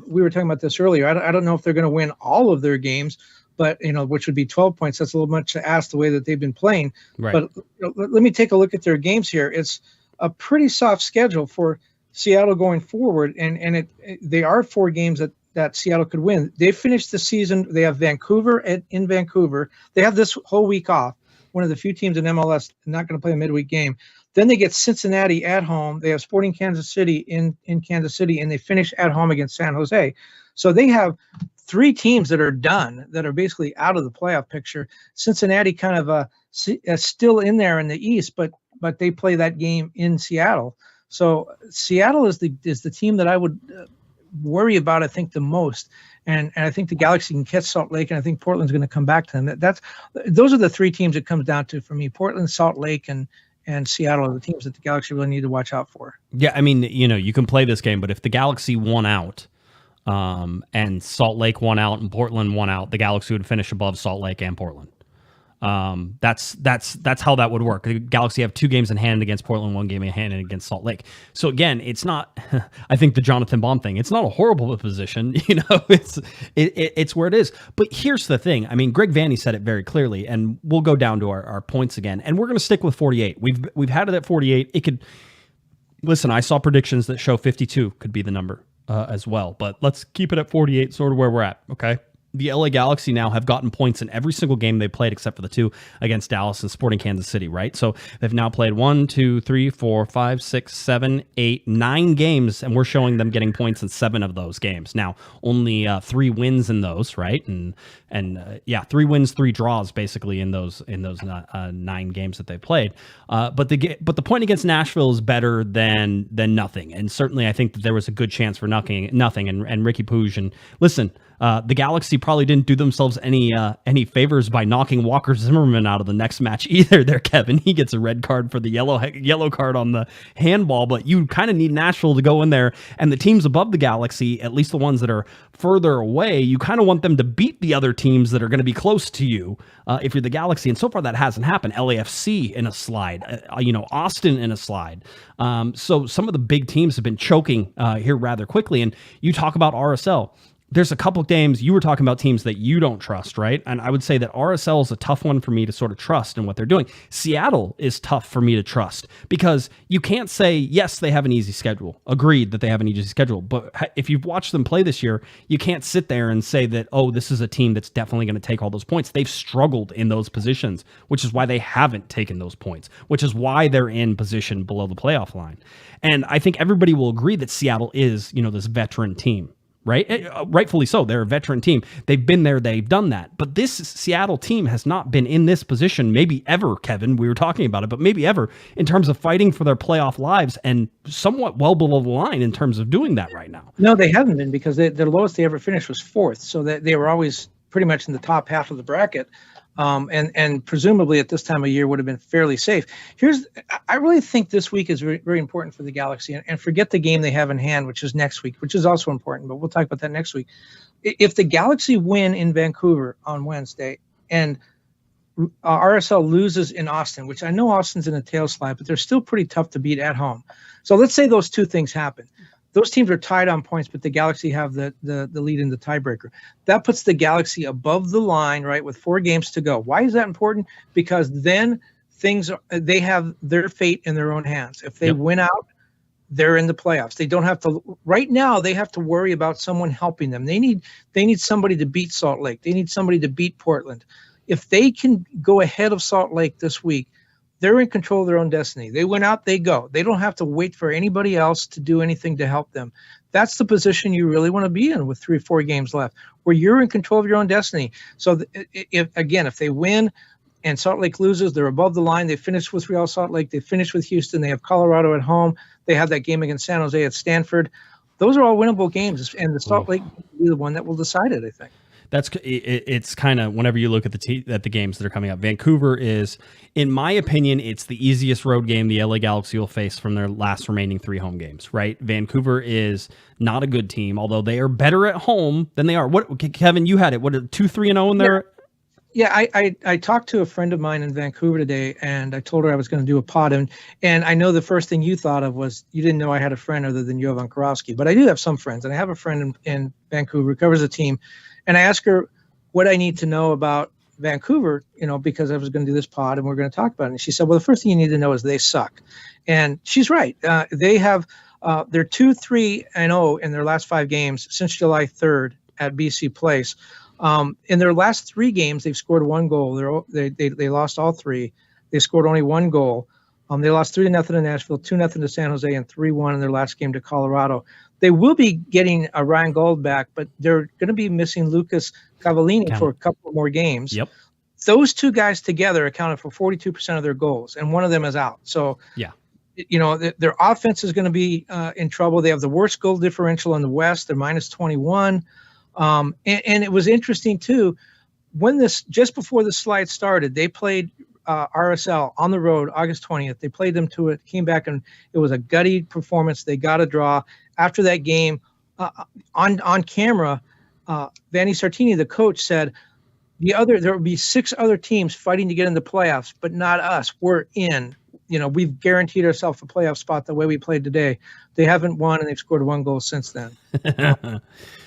We were talking about this earlier. I don't know if they're going to win all of their games, but which would be 12 points. That's a little much to ask the way that they've been playing. Right. But let me take a look at their games here. It's a pretty soft schedule for Seattle going forward, and they are 4 games that Seattle could win. They finished the season. They have Vancouver in Vancouver. They have this whole week off. One of the few teams in MLS not going to play a midweek game. Then they get Cincinnati at home. They have Sporting Kansas City in Kansas City, and they finish at home against San Jose. So they have 3 teams that are done, that are basically out of the playoff picture. Cincinnati kind of still in there in the East, but they play that game in Seattle. So Seattle is the team that I would worry about, I think, the most. And I think the Galaxy can catch Salt Lake, and I think Portland's going to come back to them. Those are the 3 teams it comes down to for me. Portland, Salt Lake, and Seattle are the teams that the Galaxy really need to watch out for. Yeah, I mean, you can play this game, but if the Galaxy won out and Salt Lake won out and Portland won out, the Galaxy would finish above Salt Lake and Portland. That's how that would work. The Galaxy have 2 games in hand against Portland, 1 game in hand against Salt Lake. So again, it's not, I think the Jonathan Baum thing, it's not a horrible position, it's where it is. But here's the thing. I mean, Greg Vanney said it very clearly, and we'll go down to our points again, and we're going to stick with 48. We've had it at 48. It could, listen, I saw predictions that show 52 could be the number as well, but let's keep it at 48, sort of where we're at. Okay. The LA Galaxy now have gotten points in every single game they played except for the 2 against Dallas and Sporting Kansas City, right? So they've now played 1, 2, 3, 4, 5, 6, 7, 8, 9 games, and we're showing them getting points in 7 of those games. Now, only 3 wins in those, right? And 3 wins, 3 draws basically in those 9 games that they played. But the point against Nashville is better than nothing, and certainly I think that there was a good chance for nothing. And Riqui Puig, and listen, the Galaxy Galaxy probably didn't do themselves any favors by knocking Walker Zimmerman out of the next match either there, Kevin. He gets a red card for the yellow card on the handball, but you kind of need Nashville to go in there, and the teams above the Galaxy, at least the ones that are further away, you kind of want them to beat the other teams that are going to be close to you if you're the Galaxy, and so far that hasn't happened. LAFC in a slide, Austin in a slide. So some of the big teams have been choking here rather quickly, and you talk about RSL. There's a couple of games, you were talking about teams that you don't trust, right? And I would say that RSL is a tough one for me to sort of trust in what they're doing. Seattle is tough for me to trust because you can't say, yes, they have an easy schedule. Agreed that they have an easy schedule. But if you've watched them play this year, you can't sit there and say that, oh, this is a team that's definitely going to take all those points. They've struggled in those positions, which is why they haven't taken those points, which is why they're in position below the playoff line. And I think everybody will agree that Seattle is, this veteran team. Right? Rightfully so. They're a veteran team. They've been there. They've done that. But this Seattle team has not been in this position, maybe ever, Kevin. We were talking about it, but maybe ever in terms of fighting for their playoff lives and somewhat well below the line in terms of doing that right now. No, they haven't been because the lowest they ever finished was 4th. So they were always pretty much in the top half of the bracket. And presumably at this time of year would have been fairly safe. I really think this week is very, very important for the Galaxy, and forget the game they have in hand, which is next week, which is also important, but we'll talk about that next week. If the Galaxy win in Vancouver on Wednesday and RSL loses in Austin, which I know Austin's in a tail slide, but they're still pretty tough to beat at home. So let's say those two things happen. Those teams are tied on points, but the Galaxy have the lead in the tiebreaker. That puts the Galaxy above the line, right, with 4 games to go. Why is that important? Because then they have their fate in their own hands. If they win out, they're in the playoffs. They don't have to. Right now, they have to worry about someone helping them. They need somebody to beat Salt Lake. They need somebody to beat Portland. If they can go ahead of Salt Lake this week, they're in control of their own destiny. They went out, they go. They don't have to wait for anybody else to do anything to help them. That's the position you really want to be in with 3 or 4 games left, where you're in control of your own destiny. So if they win and Salt Lake loses, they're above the line. They finish with Real Salt Lake. They finish with Houston. They have Colorado at home. They have that game against San Jose at Stanford. Those are all winnable games, and the Salt Lake will be the one that will decide it, I think. It's kind of whenever you look at the games that are coming up. Vancouver is, in my opinion, it's the easiest road game the LA Galaxy will face from their last remaining 3 home games. Right? Vancouver is not a good team, although they are better at home than they are. What, Kevin? You had it. What, 2-3-0 in there? Yeah, I talked to a friend of mine in Vancouver today, and I told her I was going to do a pod, and I know the first thing you thought of was you didn't know I had a friend other than Jovan Karowski, but I do have some friends, and I have a friend in Vancouver who covers a team. And I asked her what I need to know about Vancouver, because I was going to do this pod and we're going to talk about it. And she said, well, the first thing you need to know is they suck. And she's right. They're 2-3-0 in their last 5 games since July 3rd at BC Place. In their last 3 games, they've scored 1 goal. They lost all 3. They scored only 1 goal. They lost 3-0 to Nashville, 2-0 to San Jose, and 3-1 in their last game to Colorado. They will be getting Ryan Gold back, but they're going to be missing Lucas Cavallini for a couple more games. Yep. Those 2 guys together accounted for 42% of their goals, and one of them is out. So, their offense is going to be in trouble. They have the worst goal differential in the West. They're minus 21. And it was interesting, too, just before the slide started, they played RSL on the road August 20th. They played them to it, came back, and it was a gutty performance. They got a draw. After that game, on camera, Vanni Sartini, the coach, said there will be 6 other teams fighting to get in the playoffs, but not us. We're in. We've guaranteed ourselves a playoff spot the way we played today. They haven't won, and they've scored 1 goal since then.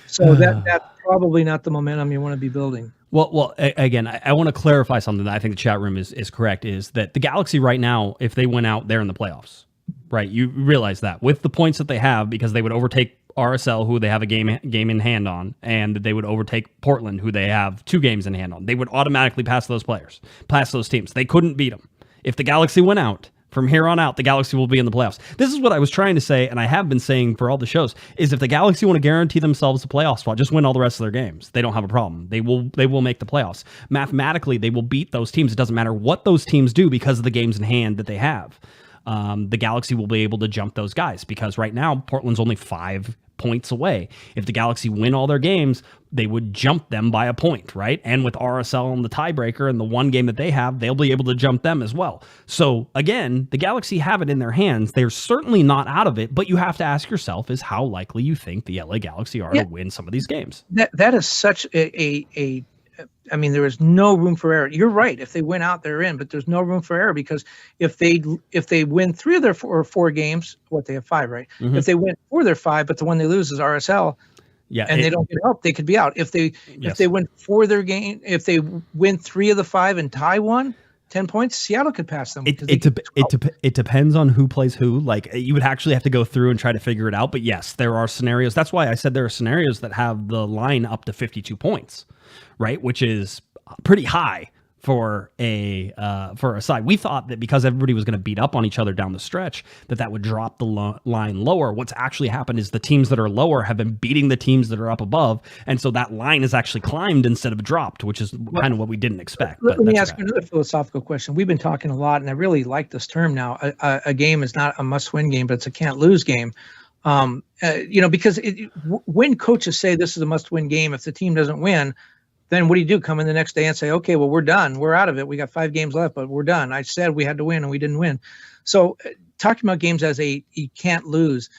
So that's probably not the momentum you want to be building. Well, again, I want to clarify something that I think the chat room is correct, is that the Galaxy right now, if they went out, they're in the playoffs. Right, you realize that with the points that they have, because they would overtake RSL, who they have a game in hand on, and they would overtake Portland, who they have 2 games in hand on. They would automatically pass those teams. They couldn't beat them. If the Galaxy went out, from here on out, the Galaxy will be in the playoffs. This is what I was trying to say, and I have been saying for all the shows, is if the Galaxy want to guarantee themselves a playoff spot, just win all the rest of their games. They don't have a problem. They will make the playoffs. Mathematically, they will beat those teams. It doesn't matter what those teams do because of the games in hand that they have. The Galaxy will be able to jump those guys because right now Portland's only 5 points away. If the Galaxy win all their games, they would jump them by a point, right? And with RSL and the tiebreaker and the one game that they have, they'll be able to jump them as well. So again, the Galaxy have it in their hands. They're certainly not out of it, but you have to ask yourself is how likely you think the LA Galaxy are to win some of these games. That is such a I mean, there is no room for error. You're right. If they win out, they're in, but there's no room for error because if they win 3 of their four games, they have 5, right? Mm-hmm. If they win 4 of their 5, but the one they lose is RSL, they don't get help, they could be out. If they win 4 of their game, if they win 3 of the 5 and tie 1, 10 points, Seattle could pass them. It depends on who plays who. Like, you would actually have to go through and try to figure it out. But yes, there are scenarios. That's why I said there are scenarios that have the line up to 52 points, right? Which is pretty high for a side. We thought that because everybody was going to beat up on each other down the stretch, that would drop the line lower. What's actually happened is the teams that are lower have been beating the teams that are up above, and so that line has actually climbed instead of dropped, which is kind of what we didn't expect. Let me ask you another philosophical question. We've been talking a lot, and I really like this term now. A game is not a must-win game, but it's a can't-lose game. Because when coaches say this is a must-win game, if the team doesn't win, then what do? Come in the next day and say, okay, well, we're done. We're out of it. We got 5 games left, but we're done. I said we had to win and we didn't win. So talking about games as you can't lose,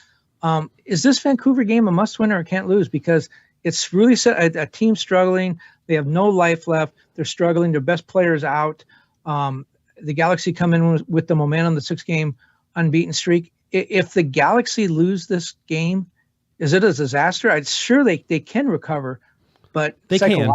is this Vancouver game a must win or a can't lose? Because it's really a team struggling. They have no life left. They're struggling. Their best players out. The Galaxy come in with the momentum, the 6-game unbeaten streak. If the Galaxy lose this game, is it a disaster? I'm sure they can recover, but they can.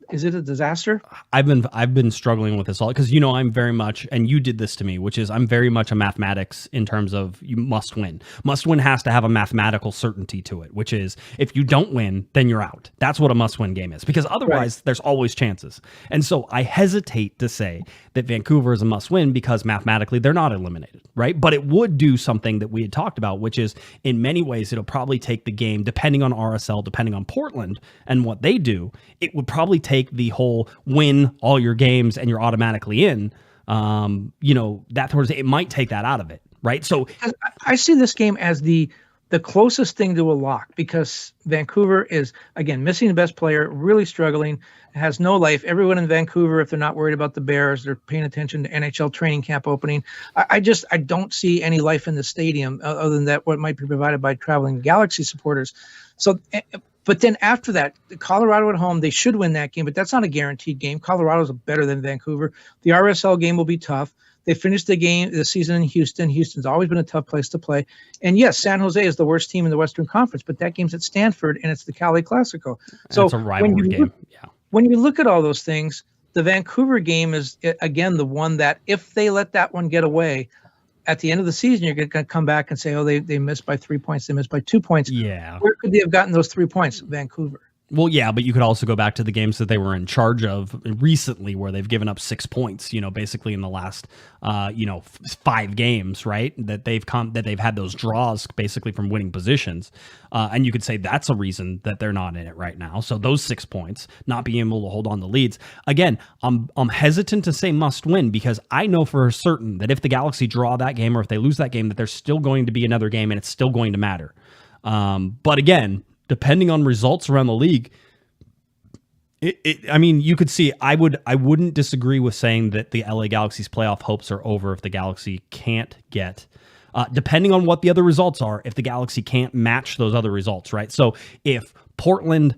Is it a disaster? I've been struggling with this all because I'm very much, and you did this to me, which is I'm very much a mathematics in terms of you must win. Must win has to have a mathematical certainty to it, which is if you don't win, then you're out. That's what a must win game is, because otherwise there's always chances. And so I hesitate to say that Vancouver is a must win because mathematically they're not eliminated, right? But it would do something that we had talked about, which is in many ways it'll probably take the game, depending on RSL, depending on Portland and what they do, it would probably take the whole win all your games and you're automatically in. It might take that out of it, right? So I see this game as the closest thing to a lock because Vancouver is, again, missing the best player, really struggling, has no life. Everyone in Vancouver, if they're not worried about the Bears, they're paying attention to NHL training camp opening. I don't see any life in the stadium other than that what might be provided by traveling Galaxy supporters. So, but then after that, Colorado at home, they should win that game, but that's not a guaranteed game. Colorado's better than Vancouver. The RSL game will be tough. They finished the season in Houston. Houston's always been a tough place to play. And yes, San Jose is the worst team in the Western Conference, but that game's at Stanford and it's the Cali Classico. So it's a rivalry game. When you look at all those things, the Vancouver game is, again, the one that if they let that one get away, at the end of the season, you're going to come back and say, oh, they missed by 3 points. They missed by 2 points. Yeah. Where could they have gotten those 3 points? Vancouver. Well, yeah, but you could also go back to the games that they were in charge of recently where they've given up 6 points, basically in the last, 5 games, right? That they've had those draws basically from winning positions. And you could say that's a reason that they're not in it right now. So those 6 points, not being able to hold on to leads. Again, I'm hesitant to say must win because I know for certain that if the Galaxy draw that game or if they lose that game, that there's still going to be another game and it's still going to matter. But again, depending on results around the league, you could see, I wouldn't disagree with saying that the LA Galaxy's playoff hopes are over if the Galaxy can't get, depending on what the other results are, if the Galaxy can't match those other results, right? So if Portland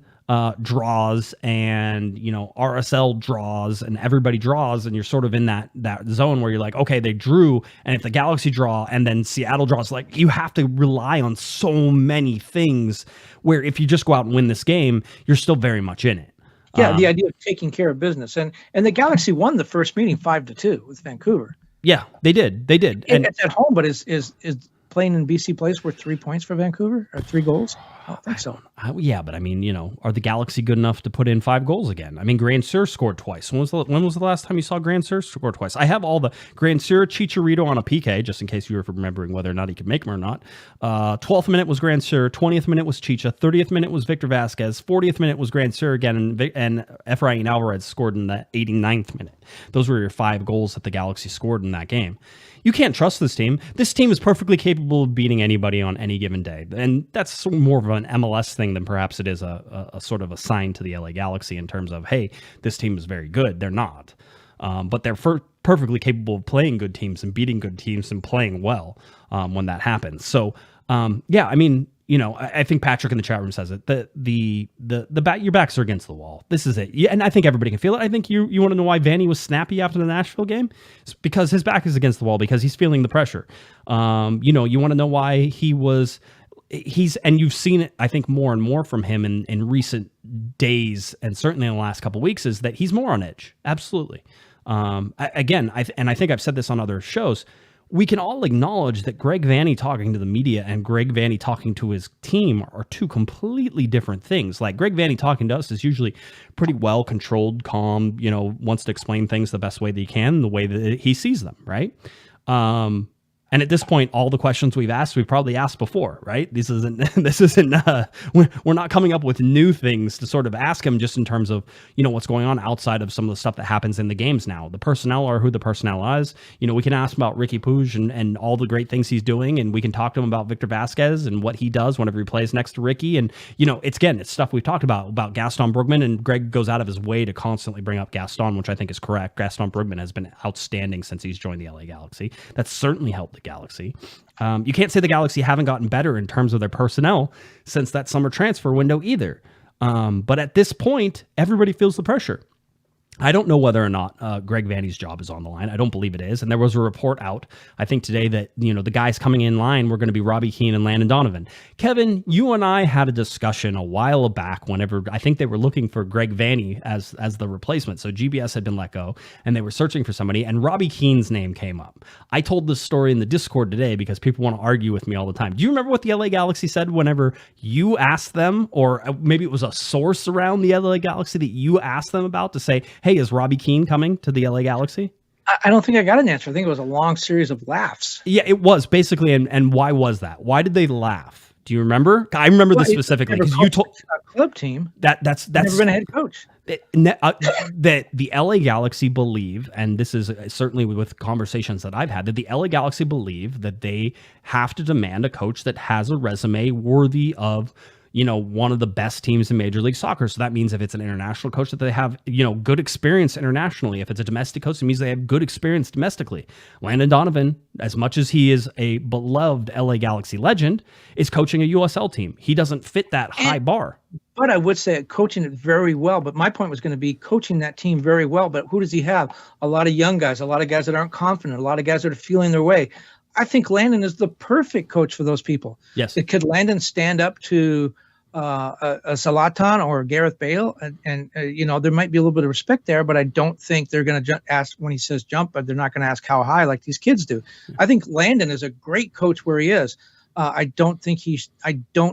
draws and RSL draws and everybody draws and you're sort of in that zone where you're like, okay, they drew, and if the Galaxy draw and then Seattle draws, like you have to rely on so many things where if you just go out and win this game, you're still very much in it. Yeah, the idea of taking care of business. And the Galaxy won the first meeting 5-2 with Vancouver. Yeah, they did. And it's at home, but is playing in BC Place worth 3 points for Vancouver or 3 goals? I don't think so. Yeah, but are the Galaxy good enough to put in 5 goals again? Grand Sur scored twice. When was the last time you saw Grand Sur score twice? I have all the Grand Sur, Chicharito on a PK, just in case you were remembering whether or not he could make them or not. 12th minute was Grand Sur, 20th minute was Chicha, 30th minute was Victor Vasquez, 40th minute was Grand Sur again, and Efrain Alvarez scored in the 89th minute. Those were your 5 goals that the Galaxy scored in that game. you can't trust this team. This team is perfectly capable of beating anybody on any given day. And that's more of an MLS thing than perhaps it is a sort of a sign to the LA Galaxy in terms of, hey, this team is very good. They're not. But they're perfectly capable of playing good teams and beating good teams and playing well when that happens. So, yeah, I mean, I think Patrick in the chat room says it. Your backs are against the wall. This is it. Yeah, and I think everybody can feel it. I think you want to know why Vanney was snappy after the Nashville game? It's because his back is against the wall, because he's feeling the pressure. You want to know why and you've seen it, I think, more and more from him in recent days, and certainly in the last couple of weeks, is that he's more on edge. Absolutely. I think I've said this on other shows. We can all acknowledge that Greg Vanney talking to the media and Greg Vanney talking to his team are two completely different things. Like, Greg Vanney talking to us is usually pretty well controlled, calm, wants to explain things the best way that he can, the way that he sees them, right? And at this point, all the questions we've probably asked before, right? We're not coming up with new things to sort of ask him, just in terms of, what's going on outside of some of the stuff that happens in the games now. The personnel are who the personnel is. We can ask about Riqui Puig and all the great things he's doing, and we can talk to him about Victor Vasquez and what he does whenever he plays next to Riqui. And, it's stuff we've talked about Gaston Brugman, and Greg goes out of his way to constantly bring up Gaston, which I think is correct. Gaston Brugman has been outstanding since he's joined the LA Galaxy. That's certainly helped the Galaxy. You can't say the Galaxy haven't gotten better in terms of their personnel since that summer transfer window either. But at this point, everybody feels the pressure. I don't know whether or not Greg Vanney's job is on the line. I don't believe it is. And there was a report out, I think today, that the guys coming in line were going to be Robbie Keane and Landon Donovan. Kevin, you and I had a discussion a while back whenever I think they were looking for Greg Vanney as the replacement. So GBS had been let go and they were searching for somebody, and Robbie Keane's name came up. I told this story in the Discord today because people want to argue with me all the time. Do you remember what the LA Galaxy said whenever you asked them, or maybe it was a source around the LA Galaxy that you asked them about, to say, hey, is Robbie Keane coming to the LA Galaxy? I don't think I got an answer. I think it was a long series of laughs. Yeah, it was basically. And why was that? Why did they laugh? Do you remember? I remember this specifically because you told a club team that's never been a head coach. That the LA Galaxy believe, and this is certainly with conversations that I've had, that the LA Galaxy believe that they have to demand a coach that has a resume worthy of one of the best teams in Major League Soccer. So that means if it's an international coach, that they have, good experience internationally. If it's a domestic coach, it means they have good experience domestically. Landon Donovan, as much as he is a beloved LA Galaxy legend, is coaching a USL team. He doesn't fit that high bar. But I would say coaching it very well. But my point was going to be coaching that team very well. But who does he have? A lot of young guys, a lot of guys that aren't confident, a lot of guys that are feeling their way. I think Landon is the perfect coach for those people. Yes. Could Landon stand up to a Zlatan or Gareth Bale? And there might be a little bit of respect there, but I don't think they're going to ask when he says jump, but they're not going to ask how high like these kids do. I think Landon is a great coach where he is. I don't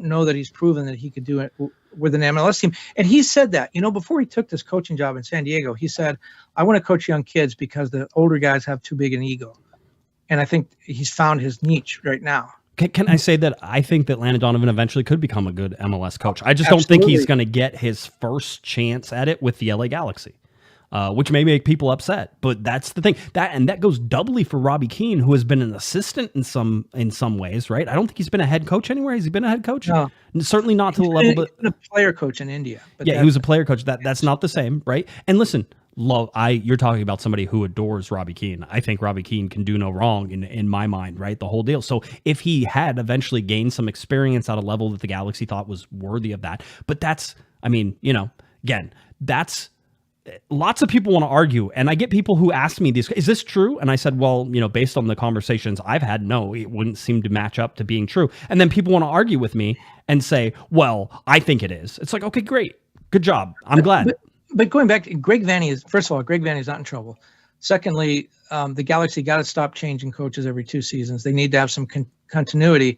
know that he's proven that he could do it with an MLS team. And he said that, before he took this coaching job in San Diego, he said, I want to coach young kids because the older guys have too big an ego. And I think he's found his niche right now. Can I say that I think that Landon Donovan eventually could become a good MLS coach? I just don't think he's going to get his first chance at it with the LA Galaxy, which may make people upset. But that's the thing. That goes doubly for Robbie Keane, who has been an assistant in some ways, right? I don't think he's been a head coach anywhere. Has he been a head coach? No. Certainly not to the level. He's been a player coach in India. But yeah, he was a player coach. That's not the same, right? And listen, you're talking about somebody who adores Robbie Keane. I think Robbie Keane can do no wrong in my mind, right? The whole deal. So if he had eventually gained some experience at a level that the Galaxy thought was worthy of that, but again, that's lots of people want to argue. And I get people who ask me this, is this true? And I said, well, based on the conversations I've had, no, it wouldn't seem to match up to being true. And then people want to argue with me and say, well, I think it is. It's like, okay, great. Good job. I'm glad. But going back to Greg Vanney first of all, Greg Vanney is not in trouble. Secondly, the Galaxy got to stop changing coaches every 2 seasons. They need to have some continuity.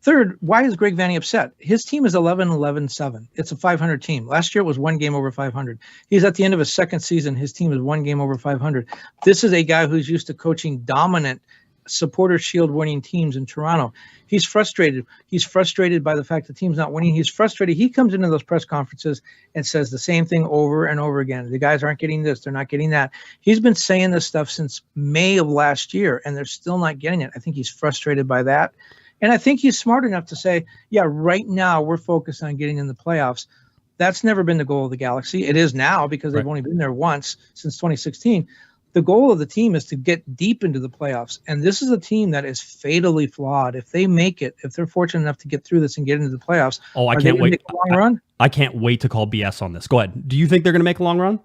Third, why is Greg Vanney upset? His team is 11-11-7. It's a 500 team. Last year it was 1 game over 500. He's at the end of his second season. His team is 1 game over 500. This is a guy who's used to coaching dominant supporter shield winning teams in Toronto. He's frustrated. He's frustrated by the fact the team's not winning. He's frustrated. He comes into those press conferences and says the same thing over and over again. The guys aren't getting this. They're not getting that. He's been saying this stuff since May of last year, and they're still not getting it. I think he's frustrated by that. And I think he's smart enough to say, yeah, right now we're focused on getting in the playoffs. That's never been the goal of the Galaxy. It is now because they've only been there once since 2016. The goal of the team is to get deep into the playoffs. And this is a team that is fatally flawed. If they make it, if they're fortunate enough to get through this and get into the playoffs, I can't wait. Make a long run? I can't wait to call BS on this. Go ahead. Do you think they're going to make a long run?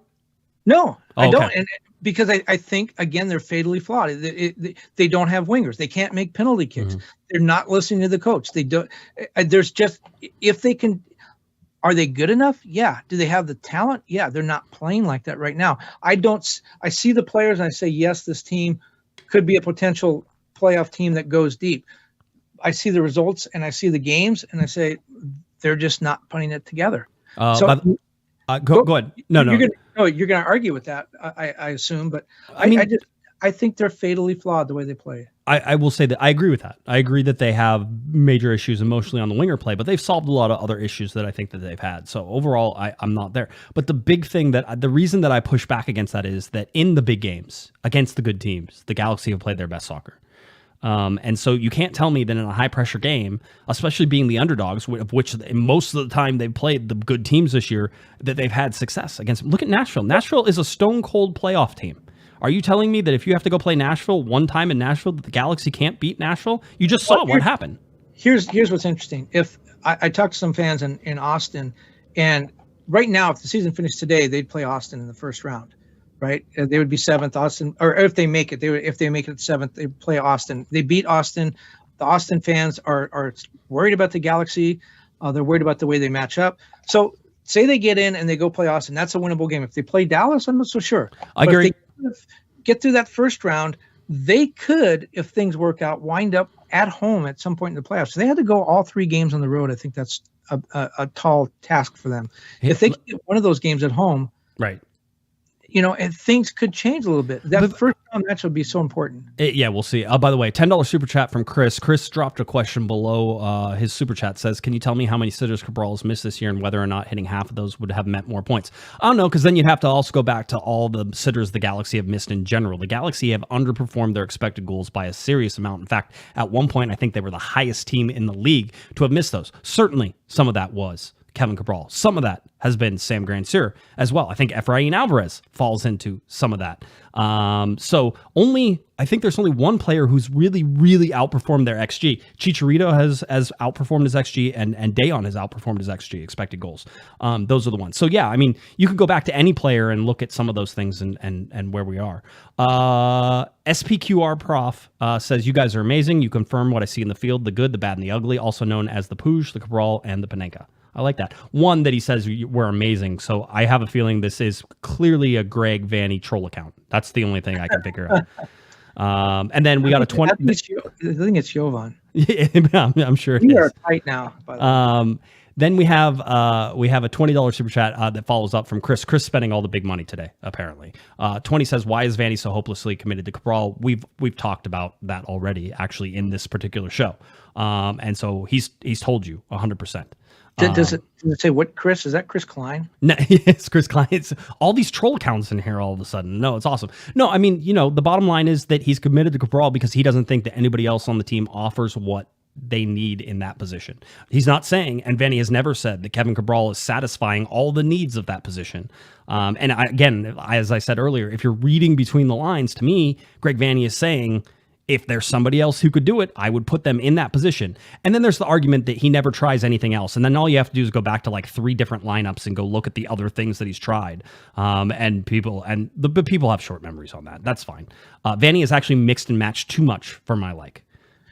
No, I don't. Okay. And because I think, again, they're fatally flawed. They don't have wingers. They can't make penalty kicks. They're not listening to the coach. They don't. There's just, if they can. Are they good enough? Yeah. Do they have the talent? Yeah. They're not playing like that right now. I see the players and I say, yes, this team could be a potential playoff team that goes deep. I see the results and I see the games and I say, they're just not putting it together. Go ahead. No. You're going to argue with that, I assume, but I think they're fatally flawed the way they play. I will say that I agree with that. I agree that they have major issues emotionally on the winger play, but they've solved a lot of other issues that I think that they've had. So overall, I'm not there. But the big thing the reason that I push back against that is that in the big games against the good teams, the Galaxy have played their best soccer. And so you can't tell me that in a high pressure game, especially being the underdogs, of which most of the time they've played the good teams this year, that they've had success against. Look at Nashville. Nashville is a stone cold playoff team. Are you telling me that if you have to go play Nashville one time in Nashville, that the Galaxy can't beat Nashville? You just saw what happened. Here's what's interesting. If I talked to some fans in Austin, and right now, if the season finished today, they'd play Austin in the first round, right? They would be seventh. Austin, or if they make it, if they make it seventh, they play Austin. They beat Austin. The Austin fans are worried about the Galaxy. They're worried about the way they match up. So say they get in and they go play Austin. That's a winnable game. If they play Dallas, I'm not so sure. I agree. Get through that first round, they could, if things work out, wind up at home at some point in the playoffs. So they had to go all 3 games on the road. I think that's a tall task for them. If they get one of those games at home, right, and things could change a little bit. That first round match would be so important. Yeah, we'll see. By the way, $10 super chat from Chris. Chris dropped a question below his super chat. Says, can you tell me how many sitters Cabral has missed this year and whether or not hitting half of those would have meant more points? I don't know, because then you'd have to also go back to all the sitters the Galaxy have missed in general. The Galaxy have underperformed their expected goals by a serious amount. In fact, at one point, I think they were the highest team in the league to have missed those. Certainly, some of that was Kevin Cabral. Some of that has been Sam Grandsir as well. I think Efrain Alvarez falls into some of that. So I think there's only one player who's really, really outperformed their XG. Chicharito has outperformed his XG, and Dayon has outperformed his XG, expected goals. Those are the ones. So yeah, I mean, you can go back to any player and look at some of those things and where we are. SPQR Prof says, you guys are amazing. You confirm what I see in the field, the good, the bad, and the ugly, also known as the Puig, the Cabral, and the Panenka. I like that. One, that he says we're amazing. So I have a feeling this is clearly a Greg Vanney troll account. That's the only thing I can figure out. And then we got a 20. I think it's Jovan. Yeah, I'm sure it is. We are tight now. By the way. Then we have a $20 super chat that follows up from Chris. Chris spending all the big money today, apparently. 20 says, why is Vanney so hopelessly committed to Cabral? We've talked about that already, actually, in this particular show. And so he's told you 100%. Does it say what Chris? Is that Chris Klein? No, it's Chris Klein. It's all these troll accounts in here all of a sudden. No, it's awesome. No, I mean, the bottom line is that he's committed to Cabral because he doesn't think that anybody else on the team offers what they need in that position. He's not saying, and Vanney has never said, that Kevin Cabral is satisfying all the needs of that position. Again, as I said earlier, if you're reading between the lines, to me, Greg Vanney is saying, if there's somebody else who could do it, I would put them in that position. And then there's the argument that he never tries anything else. And then all you have to do is go back to like 3 different lineups and go look at the other things that he's tried. But people have short memories on that. That's fine. Vanney has actually mixed and matched too much for my like.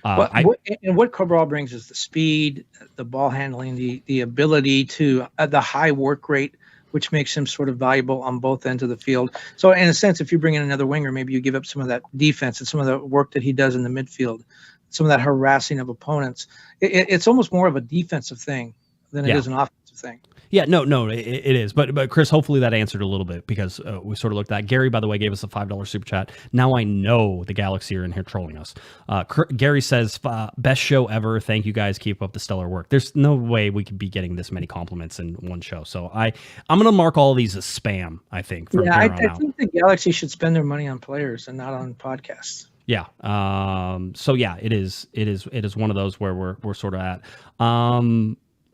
What Cabral brings is the speed, the ball handling, the ability to the high work rate, which makes him sort of valuable on both ends of the field. So in a sense, if you bring in another winger, maybe you give up some of that defense and some of the work that he does in the midfield, some of that harassing of opponents. It's almost more of a defensive thing than it is an offensive thing. Yeah, no, it is. But Chris, hopefully that answered a little bit because we sort of looked at. Gary, by the way, gave us a $5 super chat. Now I know the Galaxy are in here trolling us. Gary says, best show ever. Thank you guys. Keep up the stellar work. There's no way we could be getting this many compliments in one show. So I'm going to mark all of these as spam, I think, from here on out. I think the Galaxy should spend their money on players and not on podcasts. Yeah. So yeah, it is one of those where we're sort of at.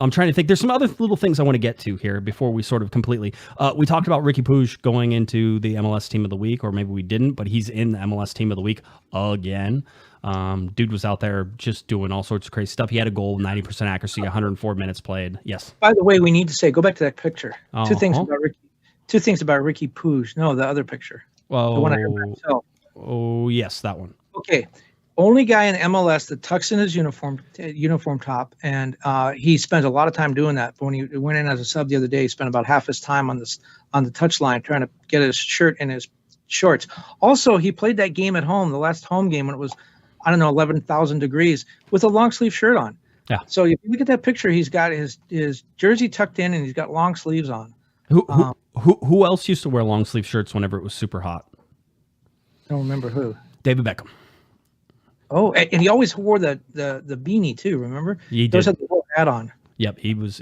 I'm trying to think. There's some other little things I want to get to here before we sort of completely. We talked about Riqui Puig going into the MLS Team of the Week, or maybe we didn't, but he's in the MLS Team of the Week again. Dude was out there just doing all sorts of crazy stuff. He had a goal, 90% accuracy, 104 minutes played. Yes. By the way, we need to say, go back to that picture. Two things about Riqui Puig. No, the other picture. Well, the one I heard myself. Oh yes, that one. Okay. Only guy in MLS that tucks in his uniform top, and he spends a lot of time doing that. But when he went in as a sub the other day, he spent about half his time on the touchline trying to get his shirt and his shorts. Also, he played that game at home, the last home game when it was, 11,000 degrees, with a long sleeve shirt on. Yeah. So if you look at that picture, he's got his jersey tucked in and he's got long sleeves on. Who else used to wear long sleeve shirts whenever it was super hot? I don't remember who. David Beckham. Oh, and he always wore the beanie too. Remember? He always did. had the little hat on. Yep, he was.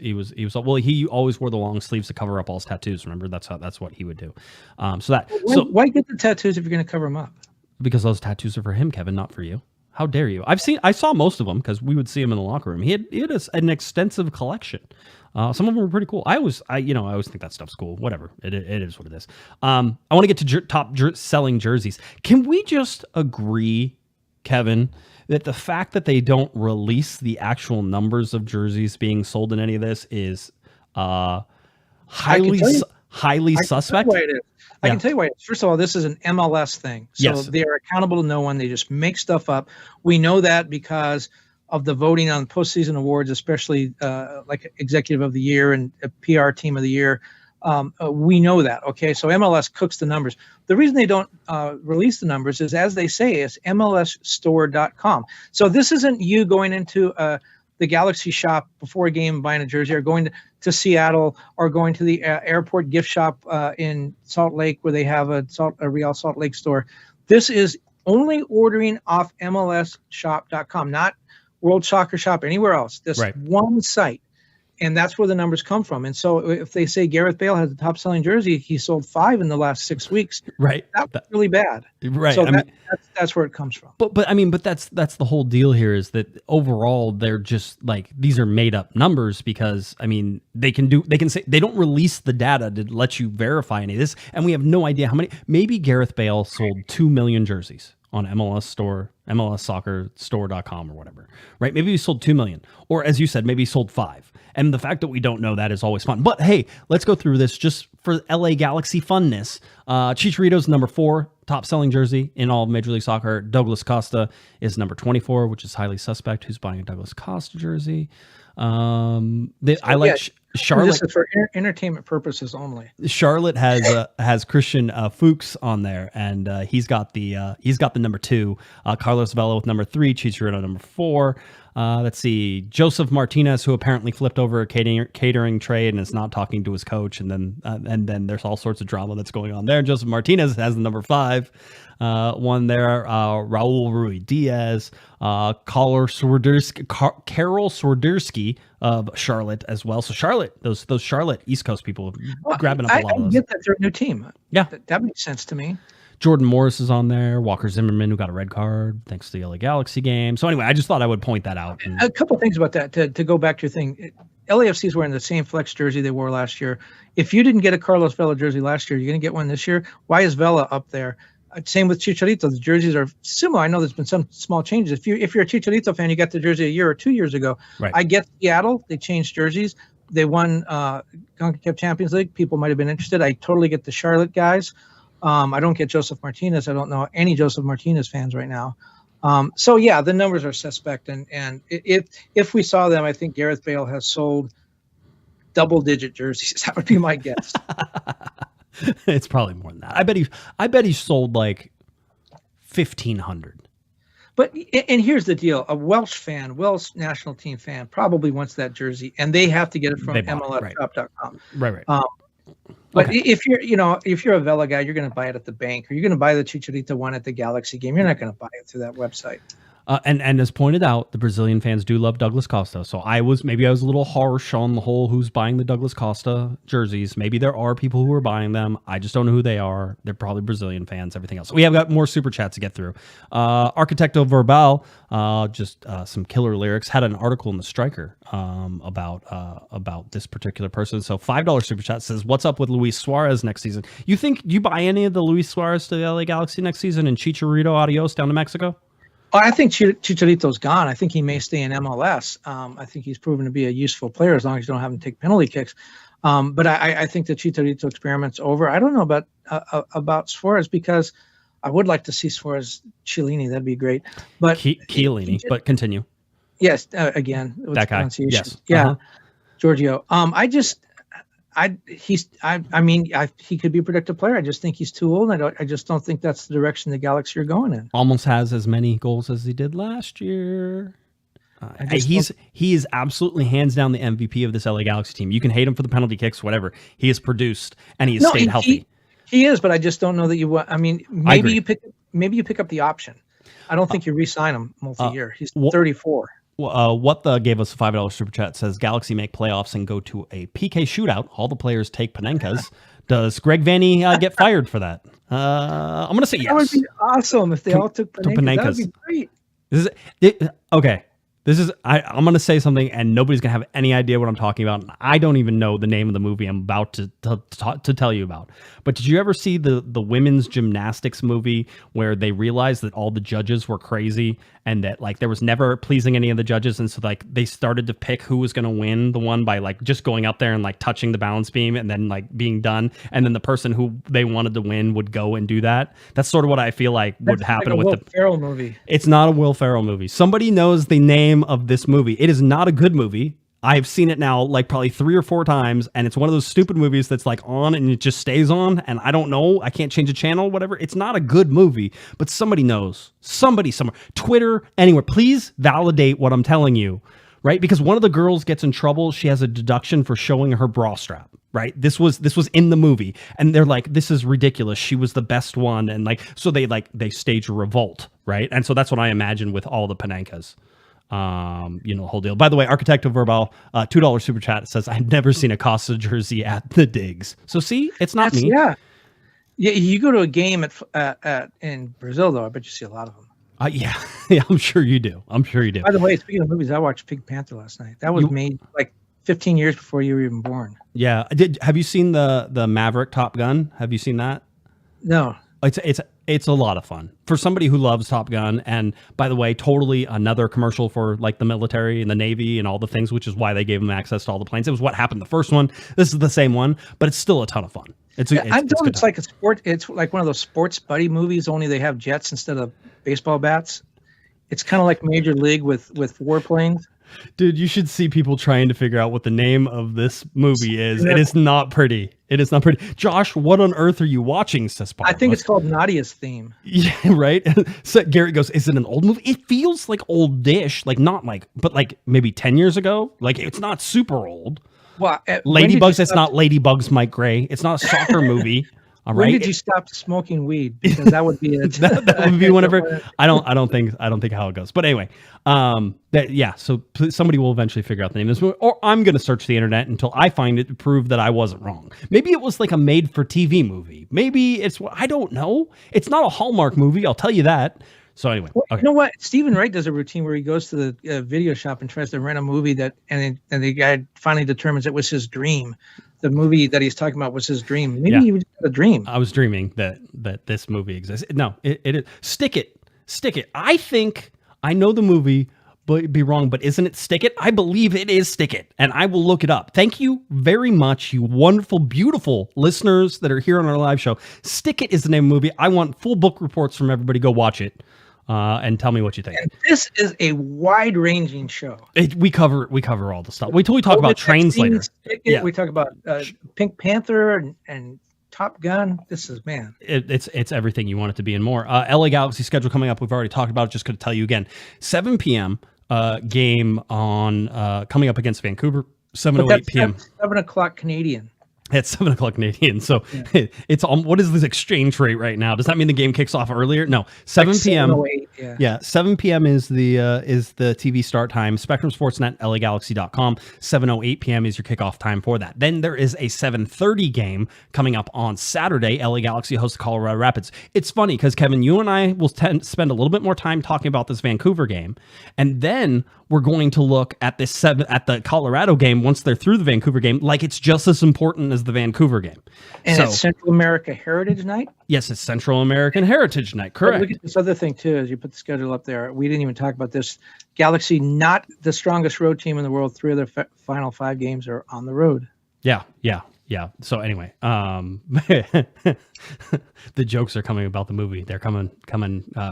Well, he always wore the long sleeves to cover up all his tattoos. Remember, that's what he would do. Why get the tattoos if you're going to cover them up? Because those tattoos are for him, Kevin, not for you. How dare you? I saw most of them because we would see him in the locker room. He had an extensive collection. Some of them were pretty cool. I always think that stuff's cool. Whatever, it is what it is. I want to get to top selling jerseys. Can we just agree, Kevin, that the fact that they don't release the actual numbers of jerseys being sold in any of this is highly suspect? I can tell you why it is. First of all, this is an MLS thing. So yes. They are accountable to no one. They just make stuff up. We know that because of the voting on postseason awards, especially like Executive of the Year and PR Team of the Year. We know that. Okay, so MLS cooks the numbers. The reason they don't release the numbers is, as they say, it's MLSstore.com. So this isn't you going into the Galaxy shop before a game buying a jersey, or going to Seattle, or going to the airport gift shop in Salt Lake where they have a Real Salt Lake store. This is only ordering off MLSshop.com, not World Soccer Shop, anywhere else. This one site. And that's where the numbers come from. And so if they say Gareth Bale has the top selling jersey, he sold 5 in the last 6 weeks. Right. That's really bad. Right. So that's where it comes from. But that's the whole deal here, is that overall they're just like, these are made up numbers because they can say they don't release the data to let you verify any of this. And we have no idea how many. Maybe Gareth Bale sold 2 million jerseys on MLSsoccerstore.com or whatever, right? Maybe he sold 2 million, or as you said, maybe he sold 5. And the fact that we don't know that is always fun. But hey, let's go through this just for LA Galaxy funness. Chicharito's number 4 top selling jersey in all of Major League Soccer. Douglas Costa is number 24, which is highly suspect. Who's buying a Douglas Costa jersey? Charlotte. This is for entertainment purposes only. Charlotte has Christian Fuchs on there, and he's got the number 2. Carlos Vela with number 3. Chicharito number 4. Let's see, Joseph Martinez, who apparently flipped over a catering tray and is not talking to his coach, and then there's all sorts of drama that's going on there. Joseph Martinez has the number 5 one there. Raul Ruiz-Diaz, Carol Swiderski of Charlotte as well. So Charlotte, those Charlotte East Coast people grabbing up a lot of those. I get that they're a new team. Yeah, that makes sense to me. Jordan Morris is on there. Walker Zimmerman, who got a red card thanks to the LA Galaxy game. So anyway, I just thought I would point that out. A couple of things about that to go back to your thing. LAFC is wearing the same flex jersey they wore last year. If you didn't get a Carlos Vela jersey last year, you're going to get one this year. Why is Vela up there? Same with Chicharito. The jerseys are similar. I know there's been some small changes. If you're a Chicharito fan, you got the jersey a year or 2 years ago. Right. I get Seattle. They changed jerseys. They won CONCACAF Champions League. People might have been interested. I totally get the Charlotte guys. I don't get Joseph Martinez. I don't know any Joseph Martinez fans right now. So yeah, the numbers are suspect. And if we saw them, I think Gareth Bale has sold double-digit jerseys. That would be my guess. It's probably more than that. I bet he sold like 1,500. But and here's the deal: a Welsh national team fan, probably wants that jersey, and they have to get it from MLSshop.com. Right. But if you're a Vela guy, you're going to buy it at the bank, or you're going to buy the Chicharito one at the Galaxy game. You're not going to buy it through that website. And as pointed out, the Brazilian fans do love Douglas Costa. So I was a little harsh on the whole who's buying the Douglas Costa jerseys. Maybe there are people who are buying them. I just don't know who they are. They're probably Brazilian fans, everything else. We have got more super chats to get through. Arquitecto Verbal, some killer lyrics, had an article in the Striker about this particular person. So $5 super chat says, "What's up with Luis Suarez next season? You buy any of the Luis Suarez to the LA Galaxy next season and Chicharito adios down to Mexico?" I think Chicharito's gone. I think he may stay in MLS. I think he's proven to be a useful player as long as you don't have him take penalty kicks. But I think the Chicharito experiment's over. I don't know about Suarez, because I would like to see Suarez Chiellini. That'd be great. But Chiellini. But continue. Yes, again, with that guy. Yes, yeah, Giorgio. He could be a productive player. I just think he's too old. I just don't think that's the direction the Galaxy are going in. Almost has as many goals as he did last year. He is absolutely hands down the MVP of this LA Galaxy team. You can hate him for the penalty kicks, whatever. He has produced and he has stayed healthy. He is, but I just don't know that you want. I mean, maybe you pick up the option. I don't think you re-sign him multi-year. He's 34. What the gave us a $5 super chat says Galaxy make playoffs and go to a PK shootout. All the players take Panenkas. Does Greg Vanney get fired for that? I'm going to say yes. That would be awesome if they all took Panenkas. That would be great. Okay. I'm going to say something and nobody's going to have any idea what I'm talking about. I don't even know the name of the movie I'm about to tell you about. But did you ever see the women's gymnastics movie where they realized that all the judges were crazy and that like there was never pleasing any of the judges, and so like they started to pick who was going to win the one by like just going up there and like touching the balance beam and then like being done, and then the person who they wanted to win would go and do that. That's sort of what I feel like would happen like with the Will Ferrell movie. It's not a Will Ferrell movie. Somebody knows the name of this movie. It is not a good movie. I've seen it now like probably 3 or 4 times, and it's one of those stupid movies that's like on and it just stays on, and I don't know. I can't change the channel, whatever. It's not a good movie, but somebody knows. Somebody somewhere. Twitter, anywhere. Please validate what I'm telling you, right? Because one of the girls gets in trouble. She has a deduction for showing her bra strap, right? This was in the movie, and they're like, this is ridiculous. She was the best one, and like, so they stage a revolt, right? And so that's what I imagine with all the Panenkas. The whole deal. By the way, Arquitecto Verbal, $2 super chat says, I've never seen a Costa jersey at the digs. So see, it's not me. Yeah. You go to a game in Brazil, though. I bet you see a lot of them. Yeah, I'm sure you do. By the way, speaking of movies, I watched Pink Panther last night. That was made like 15 years before you were even born. Yeah. Have you seen the Maverick Top Gun? Have you seen that? No. It's a lot of fun for somebody who loves Top Gun. And by the way, totally another commercial for like the military and the Navy and all the things, which is why they gave them access to all the planes. It was what happened the first one. This is the same one, but it's still a ton of fun. It's like a sport. It's like one of those sports buddy movies, only they have jets instead of baseball bats. It's kind of like Major League with warplanes. Dude, you should see people trying to figure out what the name of this movie is. It is not pretty. Josh, what on earth are you watching, says Paul? I think it's called Nadia's Theme. Yeah, right? So Garrett goes, is it an old movie? It feels like old-ish, like not like, but like maybe 10 years ago. Like it's not super old. Well, Ladybugs, it's not Ladybugs, Mike Gray. It's not a soccer movie. All right. When did you stop smoking weed? Because that would be it. that would be whenever. I don't think how it goes. But anyway, so somebody will eventually figure out the name of this movie, or I'm going to search the internet until I find it to prove that I wasn't wrong. Maybe it was like a made-for-TV movie. Maybe I don't know. It's not a Hallmark movie. I'll tell you that. So anyway, okay. You know what? Stephen Wright does a routine where he goes to the video shop and tries to rent a movie and the guy finally determines it was his dream. The movie that he's talking about was his dream. Maybe he was a dream. I was dreaming that this movie exists. No, it is. Stick it. I think I know the movie, but be wrong. But isn't it Stick It? I believe it is Stick It, and I will look it up. Thank you very much, you wonderful, beautiful listeners that are here on our live show. Stick It is the name of the movie. I want full book reports from everybody. Go watch it. And tell me what you think. And this is a wide-ranging show. We cover all the stuff. We talk about Trainslater. We talk about Pink Panther and Top Gun. This is, man. It's everything you want it to be and more. LA Galaxy schedule coming up. We've already talked about it. Just going to tell you again. 7 p.m. Game on coming up against Vancouver. 7:08 p.m. 7 o'clock Canadian. At 7 o'clock Canadian. So it's on. What is this exchange rate right now? Does that mean the game kicks off earlier? No, 7 p.m. 7:08, Yeah, 7 p.m. is the TV start time. Spectrum Sportsnet, LAGalaxy.com. 7:08 p.m. is your kickoff time for that. Then there is a 7:30 game coming up on Saturday. LA Galaxy hosts Colorado Rapids. It's funny because Kevin, you and I will spend a little bit more time talking about this Vancouver game, and then we're going to look at this at the Colorado game once they're through the Vancouver game, like it's just as important as the Vancouver game. And it's Central America Heritage Night? Yes, it's Central American Heritage Night, correct. But look at this other thing, too, as you put the schedule up there. We didn't even talk about this. Galaxy, not the strongest road team in the world. 3 of their final 5 games are on the road. Yeah. So anyway, the jokes are coming about the movie. They're coming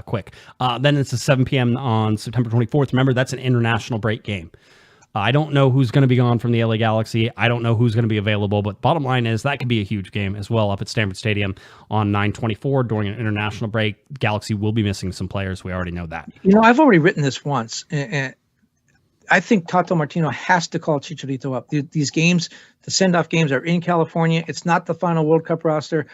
quick. Then it's a 7 p.m. on September 24th. Remember, that's an international break game. I don't know who's going to be gone from the LA Galaxy. I don't know who's going to be available, but bottom line is that could be a huge game as well up at Stanford Stadium on 9/24 during an international break. Galaxy will be missing some players. We already know that. I've already written this once, and I think Tato Martino has to call Chicharito up. These games, the send-off games, are in California. It's not the final World Cup roster.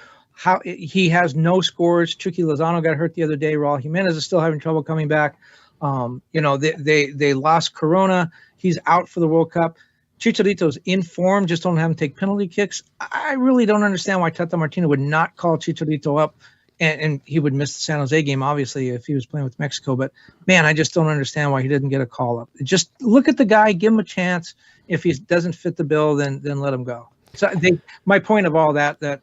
He has no scores. Chucky Lozano got hurt the other day. Raul Jimenez is still having trouble coming back. They lost Corona. He's out for the World Cup. Chicharito's in form, just don't have him take penalty kicks. I really don't understand why Tata Martino would not call Chicharito up, and he would miss the San Jose game, obviously, if he was playing with Mexico. But, man, I just don't understand why he didn't get a call up. Just look at the guy, give him a chance. If he doesn't fit the bill, then let him go. So my point of all that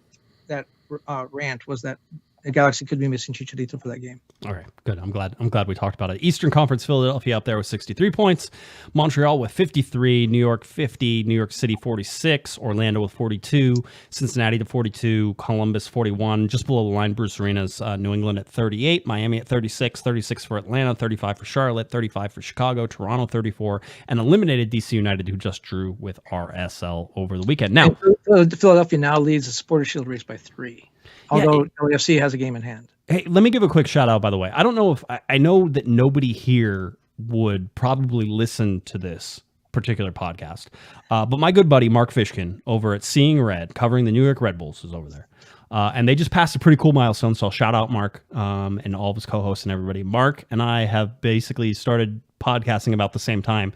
rant was that the Galaxy could be missing Chicharito for that game. All right, good. I'm glad we talked about it. Eastern Conference, Philadelphia up there with 63 points, Montreal with 53, New York 50, New York City 46, Orlando with 42, Cincinnati to 42, Columbus 41, just below the line. Bruce Arenas, New England at 38, Miami at 36, 36 for Atlanta, 35 for Charlotte, 35 for Chicago, Toronto 34, and eliminated DC United, who just drew with RSL over the weekend. Now, Philadelphia now leads the Supporters Shield race by 3. Although LAFC has a game in hand. Hey, let me give a quick shout out, by the way. I don't know if I know that nobody here would probably listen to this particular podcast, but my good buddy Mark Fishkin over at Seeing Red, covering the New York Red Bulls, is over there. And they just passed a pretty cool milestone, so I'll shout out Mark and all of his co-hosts and everybody. Mark and I have basically started podcasting about the same time.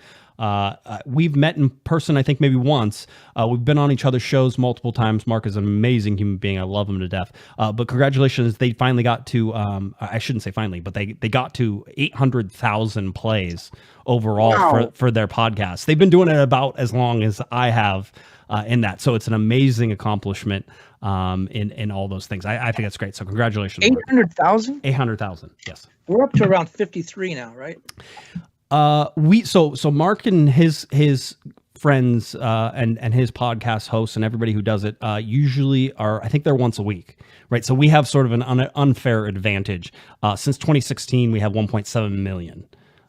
We've met in person, I think maybe once. We've been on each other's shows multiple times. Mark is an amazing human being. I love him to death. But congratulations, they finally got to, I shouldn't say finally, but they got to 800,000 plays overall for their podcast. They've been doing it about as long as I have in that. So it's an amazing accomplishment in all those things. I think that's great. So congratulations. 800,000? 800,000, yes. We're up to around 53 now, right? So Mark and his friends and his podcast hosts and everybody who does it usually are, I think they're once a week, right? So we have sort of an unfair advantage. Since 2016, we have 1.7 million.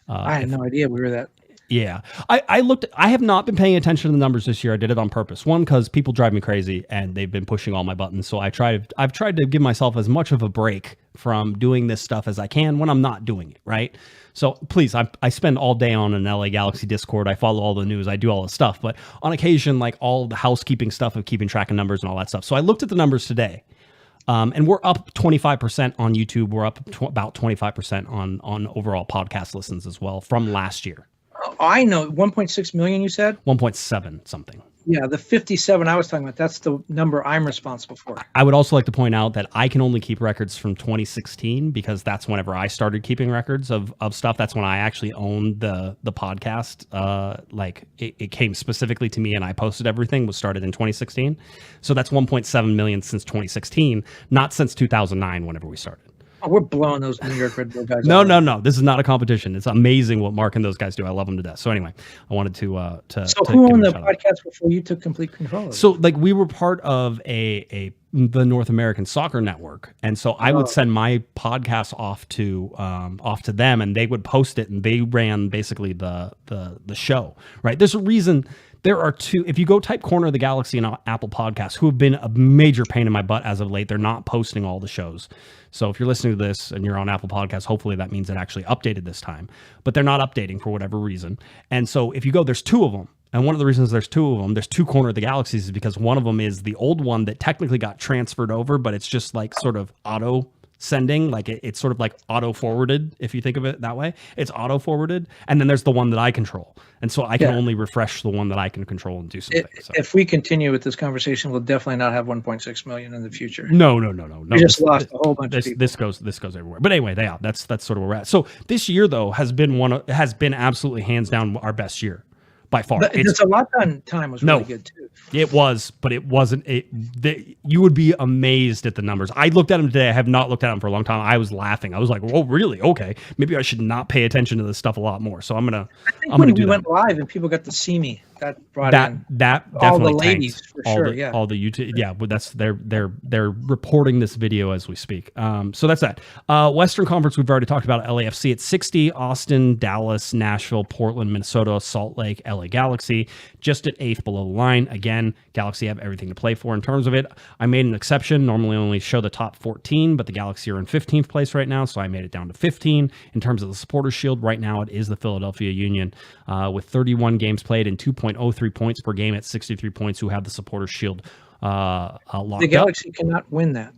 I had no idea we were that. Yeah, I have not been paying attention to the numbers this year. I did it on purpose. One, because people drive me crazy and they've been pushing all my buttons. So I've tried to give myself as much of a break from doing this stuff as I can when I'm not doing it, right? So please, I spend all day on an LA Galaxy Discord. I follow all the news. I do all the stuff. But on occasion, like all the housekeeping stuff of keeping track of numbers and all that stuff. So I looked at the numbers today. And we're up 25% on YouTube. We're up about 25% on overall podcast listens as well from last year. I know. 1.6 million, you said? 1.7 something. Yeah, the 57 I was talking about, that's the number I'm responsible for. I would also like to point out that I can only keep records from 2016 because that's whenever I started keeping records of stuff. That's when I actually owned the podcast. It came specifically to me and I posted everything, was started in 2016. So that's 1.7 million since 2016, not since 2009 whenever we started. Oh, we're blowing those New York Red Bull guys No. This is not a competition. It's amazing what Mark and those guys do. I love them to death. So anyway, I wanted to So who owned the podcast before you took complete control of it? So like we were part of the North American Soccer Network, and so I would send my podcast off to them, and they would post it, and they ran basically the show. Right? There's a reason there are two. If you go type Corner of the Galaxy in Apple Podcasts, who have been a major pain in my butt as of late, they're not posting all the shows. So if you're listening to this and you're on Apple Podcasts, hopefully that means it actually updated this time. But they're not updating for whatever reason. And so if you go, there's two of them. And one of the reasons there's two of them, there's two Corner of the Galaxies, is because one of them is the old one that technically got transferred over, but it's just like sort of auto sending, like it's sort of like auto forwarded, if you think of it that way. It's auto forwarded, and then there's the one that I control, and so I can only refresh the one that I can control and do something. So. If we continue with this conversation, we'll definitely not have 1.6 million in the future. No. We just lost a whole bunch of people. This goes everywhere. But anyway, that's sort of where we're at. So this year though has been absolutely hands down our best year. By far. It's a lot done time was really good too. It was, but it wasn't. You would be amazed at the numbers. I looked at them today. I have not looked at them for a long time. I was laughing. I was like, "Oh, really? Okay, maybe I should not pay attention to this stuff a lot more." So I'm gonna do that. Went live and people got to see me. That brought in that all definitely the ladies tanked. for sure. All the YouTube. Yeah, but that's they're reporting this video as we speak. So that's that. Western Conference we've already talked about. LAFC at 60. Austin, Dallas, Nashville, Portland, Minnesota, Salt Lake, LA Galaxy just at 8th below the line. Again, Galaxy have everything to play for in terms of it. I made an exception. Normally only show the top 14, but the Galaxy are in 15th place right now, so I made it down to 15. In terms of the Supporters Shield, right now it is the Philadelphia Union with 31 games played and 2.03 points per game at 63 points, who have the Supporters Shield locked up. The Galaxy cannot win that.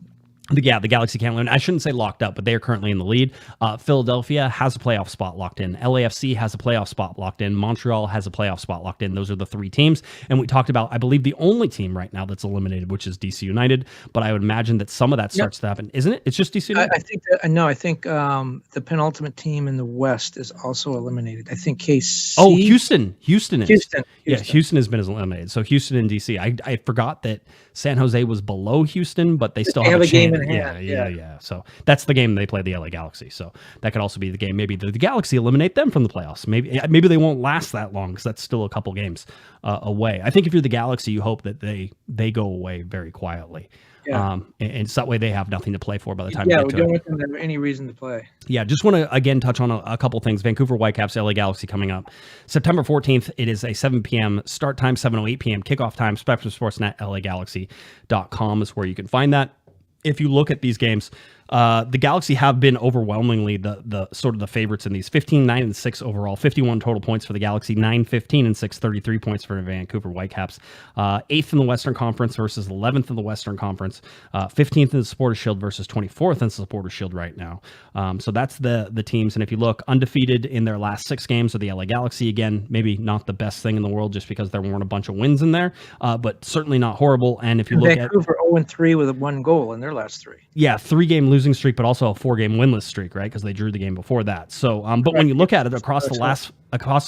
The Galaxy can't win. I shouldn't say locked up, but they are currently in the lead. Philadelphia has a playoff spot locked in. LAFC has a playoff spot locked in. Montreal has a playoff spot locked in. Those are the three teams. And we talked about, I believe, the only team right now that's eliminated, which is DC United. But I would imagine that some of that starts to happen, isn't it? It's just DC United? I think the penultimate team in the West is also eliminated. I think KC. Oh, Houston is. Houston. Yeah, Houston has been eliminated. So Houston and DC. I forgot that San Jose was below Houston, but they still have a game. Yeah. So that's the game they play the LA Galaxy. So that could also be the game. Maybe the Galaxy eliminate them from the playoffs. Maybe they won't last that long because that's still a couple games away. I think if you're the Galaxy, you hope that they go away very quietly. Yeah. And so that way they have nothing to play for by the time you get to it. Yeah, we don't want them to have any reason to play. Yeah, just want to, again, touch on a couple things. Vancouver Whitecaps, LA Galaxy coming up. September 14th, it is a 7 p.m. start time, 7:08 p.m. kickoff time. Spectrum Sportsnet, LAGalaxy.com is where you can find that. If you look at these games, the Galaxy have been overwhelmingly the sort of the favorites in these. 15, 9, and 6 overall. 51 total points for the Galaxy. 9, 15, and 6. 33 points for Vancouver Whitecaps. 8th in the Western Conference versus 11th in the Western Conference. 15th in the Supporters Shield versus 24th in the Supporters Shield right now. So that's the teams. And if you look, undefeated in their last 6 games are the LA Galaxy. Again, maybe not the best thing in the world just because there weren't a bunch of wins in there, but certainly not horrible. And if you look at Vancouver 0-3 with 1 goal in their last 3. Yeah, 3-game losing streak, but also a 4-game winless streak, right? Because they drew the game before that. So, but when you look at it across the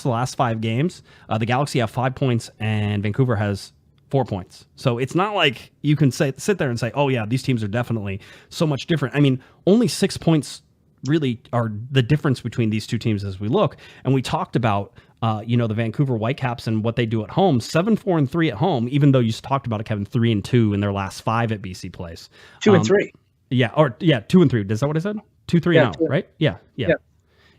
last 5 games, the Galaxy have 5 points and Vancouver has 4 points. So it's not like you can sit there and say, "Oh yeah, these teams are definitely so much different." I mean, only 6 points really are the difference between these two teams as we look. And we talked about the Vancouver Whitecaps and what they do at home, 7-4-3 at home, even though you talked about it, Kevin, 3-2 in their last 5 at BC Place. 2-3. 2-3. Is that what I said? 2-3-0, right? Yeah.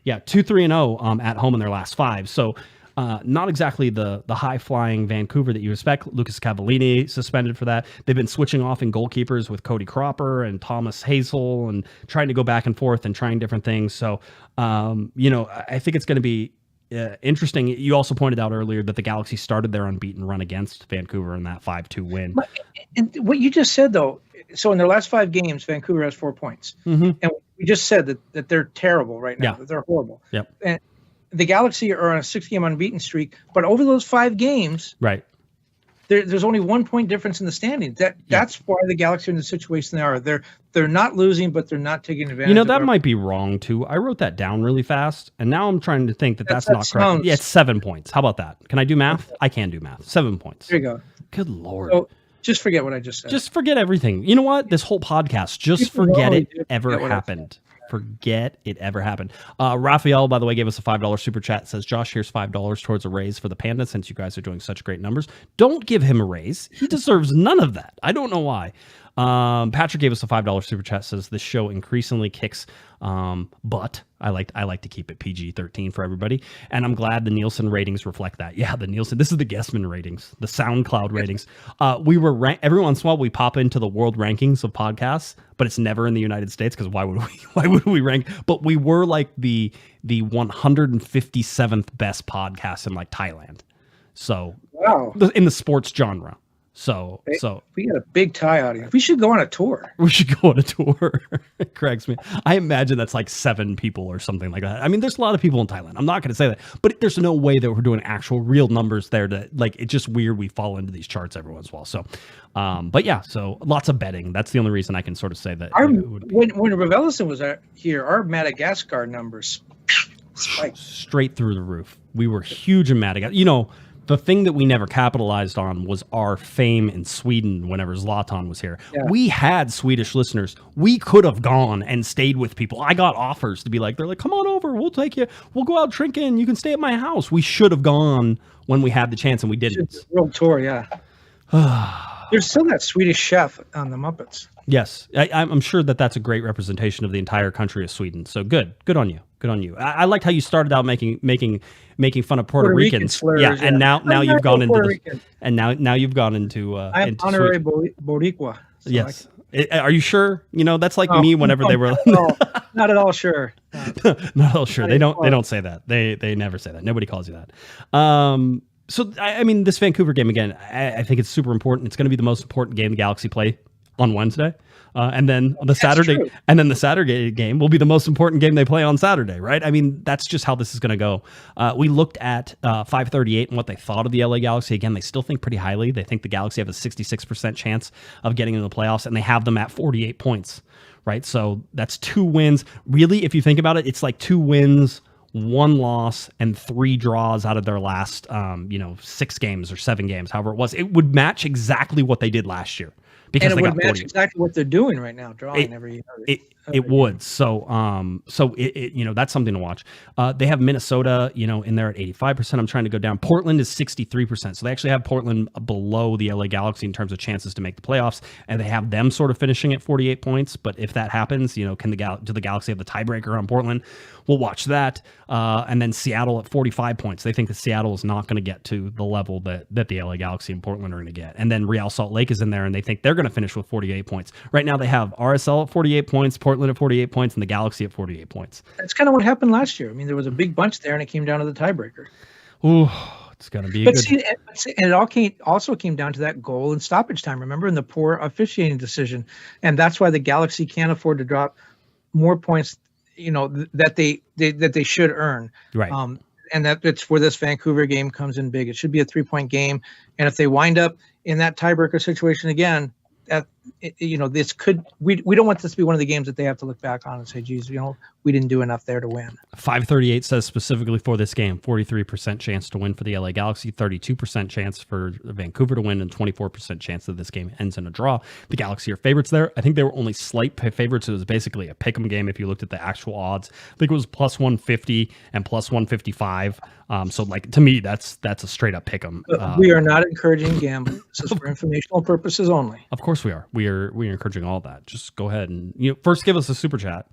2-3-0 at home in their last 5. So not exactly the high-flying Vancouver that you expect. Lucas Cavallini suspended for that. They've been switching off in goalkeepers with Cody Cropper and Thomas Hazel and trying to go back and forth and trying different things. So, I think it's going to be interesting. You also pointed out earlier that the Galaxy started their unbeaten run against Vancouver in that 5-2 win. And what you just said, though, so in their last 5 games, Vancouver has 4 points. Mm-hmm. And we just said that they're terrible right now, that they're horrible. Yep. And the Galaxy are on a 6-game unbeaten streak, but over those 5 games, right, there's only 1 point difference in the standings. That's why the Galaxy are in the situation they are. They're not losing, but they're not taking advantage. That might be wrong too. I wrote that down really fast, and now I'm trying to think that's not correct. Yeah, it's 7 points. How about that? Can I do math? Okay. I can do math. 7 points. There you go. Good Lord. So, just forget what I just said. Just forget everything. You know what? This whole podcast, just forget it ever happened. Forget it ever happened. Raphael, by the way, gave us a $5 super chat. Says, Josh, here's $5 towards a raise for the Panda since you guys are doing such great numbers. Don't give him a raise. He deserves none of that. I don't know why. Patrick gave us a $5 super chat. Says this show increasingly kicks butt. I like to keep it PG-13 for everybody, and I'm glad the Nielsen ratings reflect that. Yeah, the Nielsen. This is the Guesman ratings, the SoundCloud ratings. We were every once in a while we pop into the world rankings of podcasts, but it's never in the United States because why would we rank? But we were like the 157th best podcast in like Thailand. So wow, in the sports genre. So we got a big Thai audience. We should go on a tour. We should go on a tour. Cracks me. I imagine that's like 7 people or something like that. I mean, there's a lot of people in Thailand. I'm not going to say that, but there's no way that we're doing actual real numbers there. To like, it's just weird. We fall into these charts every once in a while. So, but yeah, so lots of betting. That's the only reason I can sort of say that. When Raveloson was here, our Madagascar numbers spiked straight through the roof. We were huge in Madagascar. You know. The thing that we never capitalized on was our fame in Sweden whenever Zlatan was here. Yeah. We had Swedish listeners. We could have gone and stayed with people. I got offers to be like, they're like, come on over. We'll take you. We'll go out drinking. You can stay at my house. We should have gone when we had the chance and we didn't. World tour, yeah. There's still that Swedish chef on the Muppets. Yes. I'm sure that's a great representation of the entire country of Sweden. So good on you. Good on you. I liked how you started out making fun of Puerto Ricans. Slurs, yeah, and now you've gone into this, and now you've gone into I'm into honorary Boricua. So yes. Are you sure? You know, that's like me whenever they were not at all sure. Not at all sure. They don't say that. They never say that. Nobody calls you that. So I mean, this Vancouver game again, I think it's super important. It's going to be the most important game the Galaxy play on Wednesday. And then the Saturday game will be the most important game they play on Saturday, right? I mean, that's just how this is going to go. We looked at 538 and what they thought of the LA Galaxy. Again, they still think pretty highly. They think the Galaxy have a 66% chance of getting into the playoffs, and they have them at 48 points, right? So that's 2 wins. Really, if you think about it, it's like 2 wins, 1 loss, and 3 draws out of their last, 6 games or 7 games, however it was. It would match exactly what they did last year. Because and it would match exactly what they're doing right now, drawing every year. It would. So that's something to watch. They have Minnesota, in there at 85%. I'm trying to go down. Portland is 63%. So they actually have Portland below the LA Galaxy in terms of chances to make the playoffs, and they have them sort of finishing at 48 points. But if that happens, do the Galaxy have the tiebreaker on Portland? We'll watch that. And then Seattle at 45 points. They think that Seattle is not going to get to the level that the LA Galaxy and Portland are going to get. And then Real Salt Lake is in there, and they think they're going to finish with 48 points. Right now they have RSL at 48 points, Portland at 48 points, and the Galaxy at 48 points. That's kind of what happened last year. I mean, there was a big bunch there, and it came down to the tiebreaker. Ooh, it's going to be good. And it also came down to that goal in stoppage time, remember, in the poor officiating decision. And that's why the Galaxy can't afford to drop more points, that they should earn. Right. And that's where this Vancouver game comes in big. It should be a 3-point game. And if they wind up in that tiebreaker situation again, this could, we don't want this to be one of the games that they have to look back on and say, geez, we didn't do enough there to win. 538 says specifically for this game, 43% chance to win for the LA Galaxy, 32% chance for Vancouver to win, and 24% chance that this game ends in a draw. The Galaxy are favorites there. I think they were only slight favorites. It was basically a pick'em game if you looked at the actual odds. I think it was plus 150 and plus 155. So like, to me, that's a straight up pick'em. We are not encouraging gambling. This is for informational purposes only. Of course we are. We are encouraging all that. Just go ahead and first give us a super chat.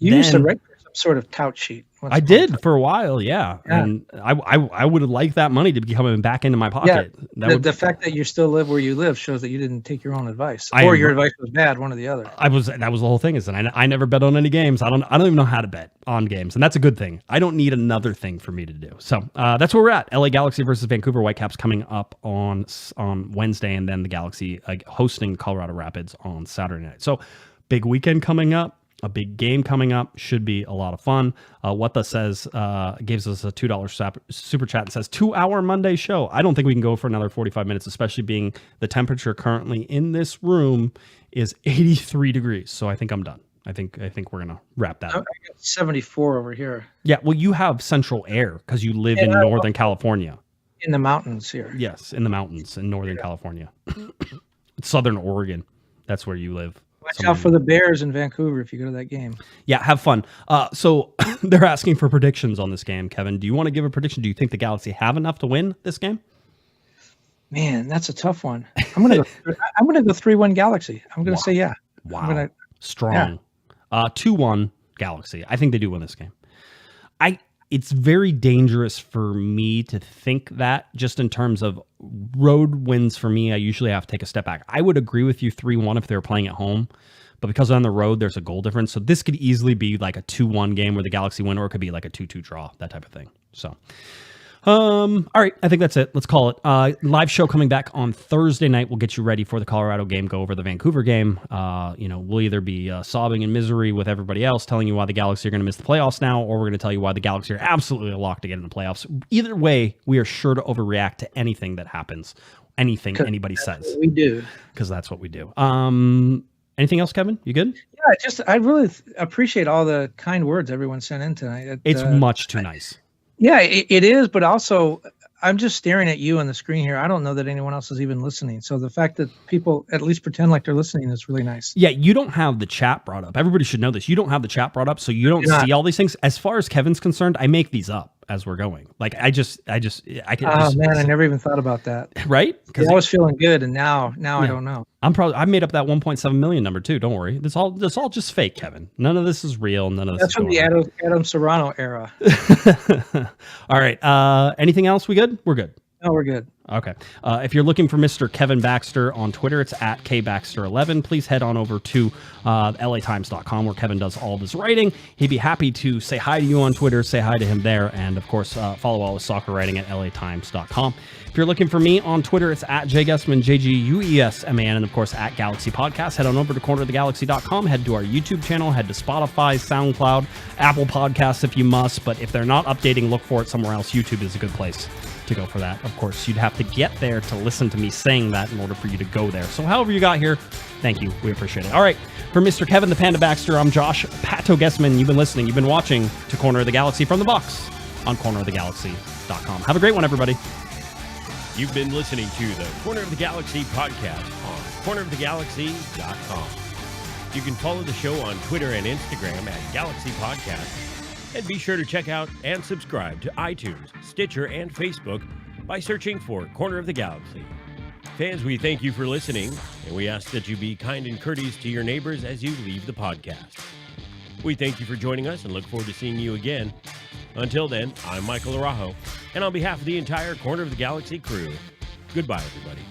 You used to write some sort of tout sheet. I did for a while, yeah. And I would have liked that money to be coming back into my pocket. Yeah, the fact that you still live where you live shows that you didn't take your own advice, or your advice was bad, one or the other. That was the whole thing. Is that I never bet on any games. I don't even know how to bet on games, and that's a good thing. I don't need another thing for me to do. So that's where we're at. LA Galaxy versus Vancouver Whitecaps coming up on Wednesday, and then the Galaxy hosting Colorado Rapids on Saturday night. So big weekend coming up. A big game coming up, should be a lot of fun. Whatha says, gives us a $2 super chat and says, 2-hour Monday show. I don't think we can go for another 45 minutes, especially being the temperature currently in this room is 83 degrees. So I think I'm done. I think we're going to wrap that up. I got 74 over here. Yeah, well, you have central air because you live in Northern California. In the mountains here. Yes, in the mountains in Northern California. Southern Oregon. That's where you live. Watch out for the Bears in Vancouver if you go to that game. Yeah, have fun. So they're asking for predictions on this game, Kevin. Do you want to give a prediction? Do you think the Galaxy have enough to win this game? Man, that's a tough one. I'm gonna go 3-1 Galaxy. I'm gonna say yeah. Wow. Strong. 2-1 Galaxy. I think they do win this game. It's very dangerous for me to think that, just in terms of road wins for me. I usually have to take a step back. I would agree with you 3-1 if they were playing at home, but because on the road there's a goal difference. So this could easily be like a 2-1 game where the Galaxy win, or it could be like a 2-2 draw, that type of thing. So all right, I think that's it. Let's call it. Live show coming back on Thursday night. We'll get you ready for the Colorado game, go over the Vancouver game. We'll either be sobbing in misery with everybody else, telling you why the Galaxy are going to miss the playoffs now, or we're going to tell you why the Galaxy are absolutely locked to get in the playoffs. Either way, we are sure to overreact to anything that happens, anything anybody says. We do. Because that's what we do. Anything else, Kevin? You good? Yeah, I really appreciate all the kind words everyone sent in tonight. It's much too nice. Yeah, it is, but also I'm just staring at you on the screen here. I don't know that anyone else is even listening. So the fact that people at least pretend like they're listening is really nice. Yeah, you don't have the chat brought up. Everybody should know this. You don't have the chat brought up, so you don't see all these things. As far as Kevin's concerned, I make these up as we're going. Like I can. Oh man, I never even thought about that. Right? Because I was feeling good, and now I don't know. I made up that 1.7 million number too. Don't worry. That's all just fake, Kevin. None of this is real. None of this. That's from the Adam Serrano era. All right. Anything else? We good? We're good. No, we're good. Okay. If you're looking for Mr. Kevin Baxter on Twitter, it's at kbaxter11. Please head on over to latimes.com, where Kevin does all of his writing. He'd be happy to say hi to you on Twitter, say hi to him there, and of course, follow all his soccer writing at latimes.com. If you're looking for me on Twitter, it's at jguesman, JGUESMAN, and of course, at Galaxy Podcast. Head on over to cornerofthegalaxy.com, head to our YouTube channel, head to Spotify, SoundCloud, Apple Podcasts if you must, but if they're not updating, look for it somewhere else. YouTube is a good place to go for that. Of course, you'd have to get there to listen to me saying that in order for you to go there. So however you got here, thank you. We appreciate it. All right. For Mr. Kevin the Panda Baxter, I'm Josh Pato Guesman. You've been listening. You've been watching to Corner of the Galaxy from the box on cornerofthegalaxy.com. Have a great one, everybody. You've been listening to the Corner of the Galaxy podcast on cornerofthegalaxy.com. You can follow the show on Twitter and Instagram at Galaxy Podcast. And be sure to check out and subscribe to iTunes, Stitcher, and Facebook by searching for Corner of the Galaxy. Fans, we thank you for listening, and we ask that you be kind and courteous to your neighbors as you leave the podcast. We thank you for joining us and look forward to seeing you again. Until then, I'm Michael Araujo, and on behalf of the entire Corner of the Galaxy crew, goodbye, everybody.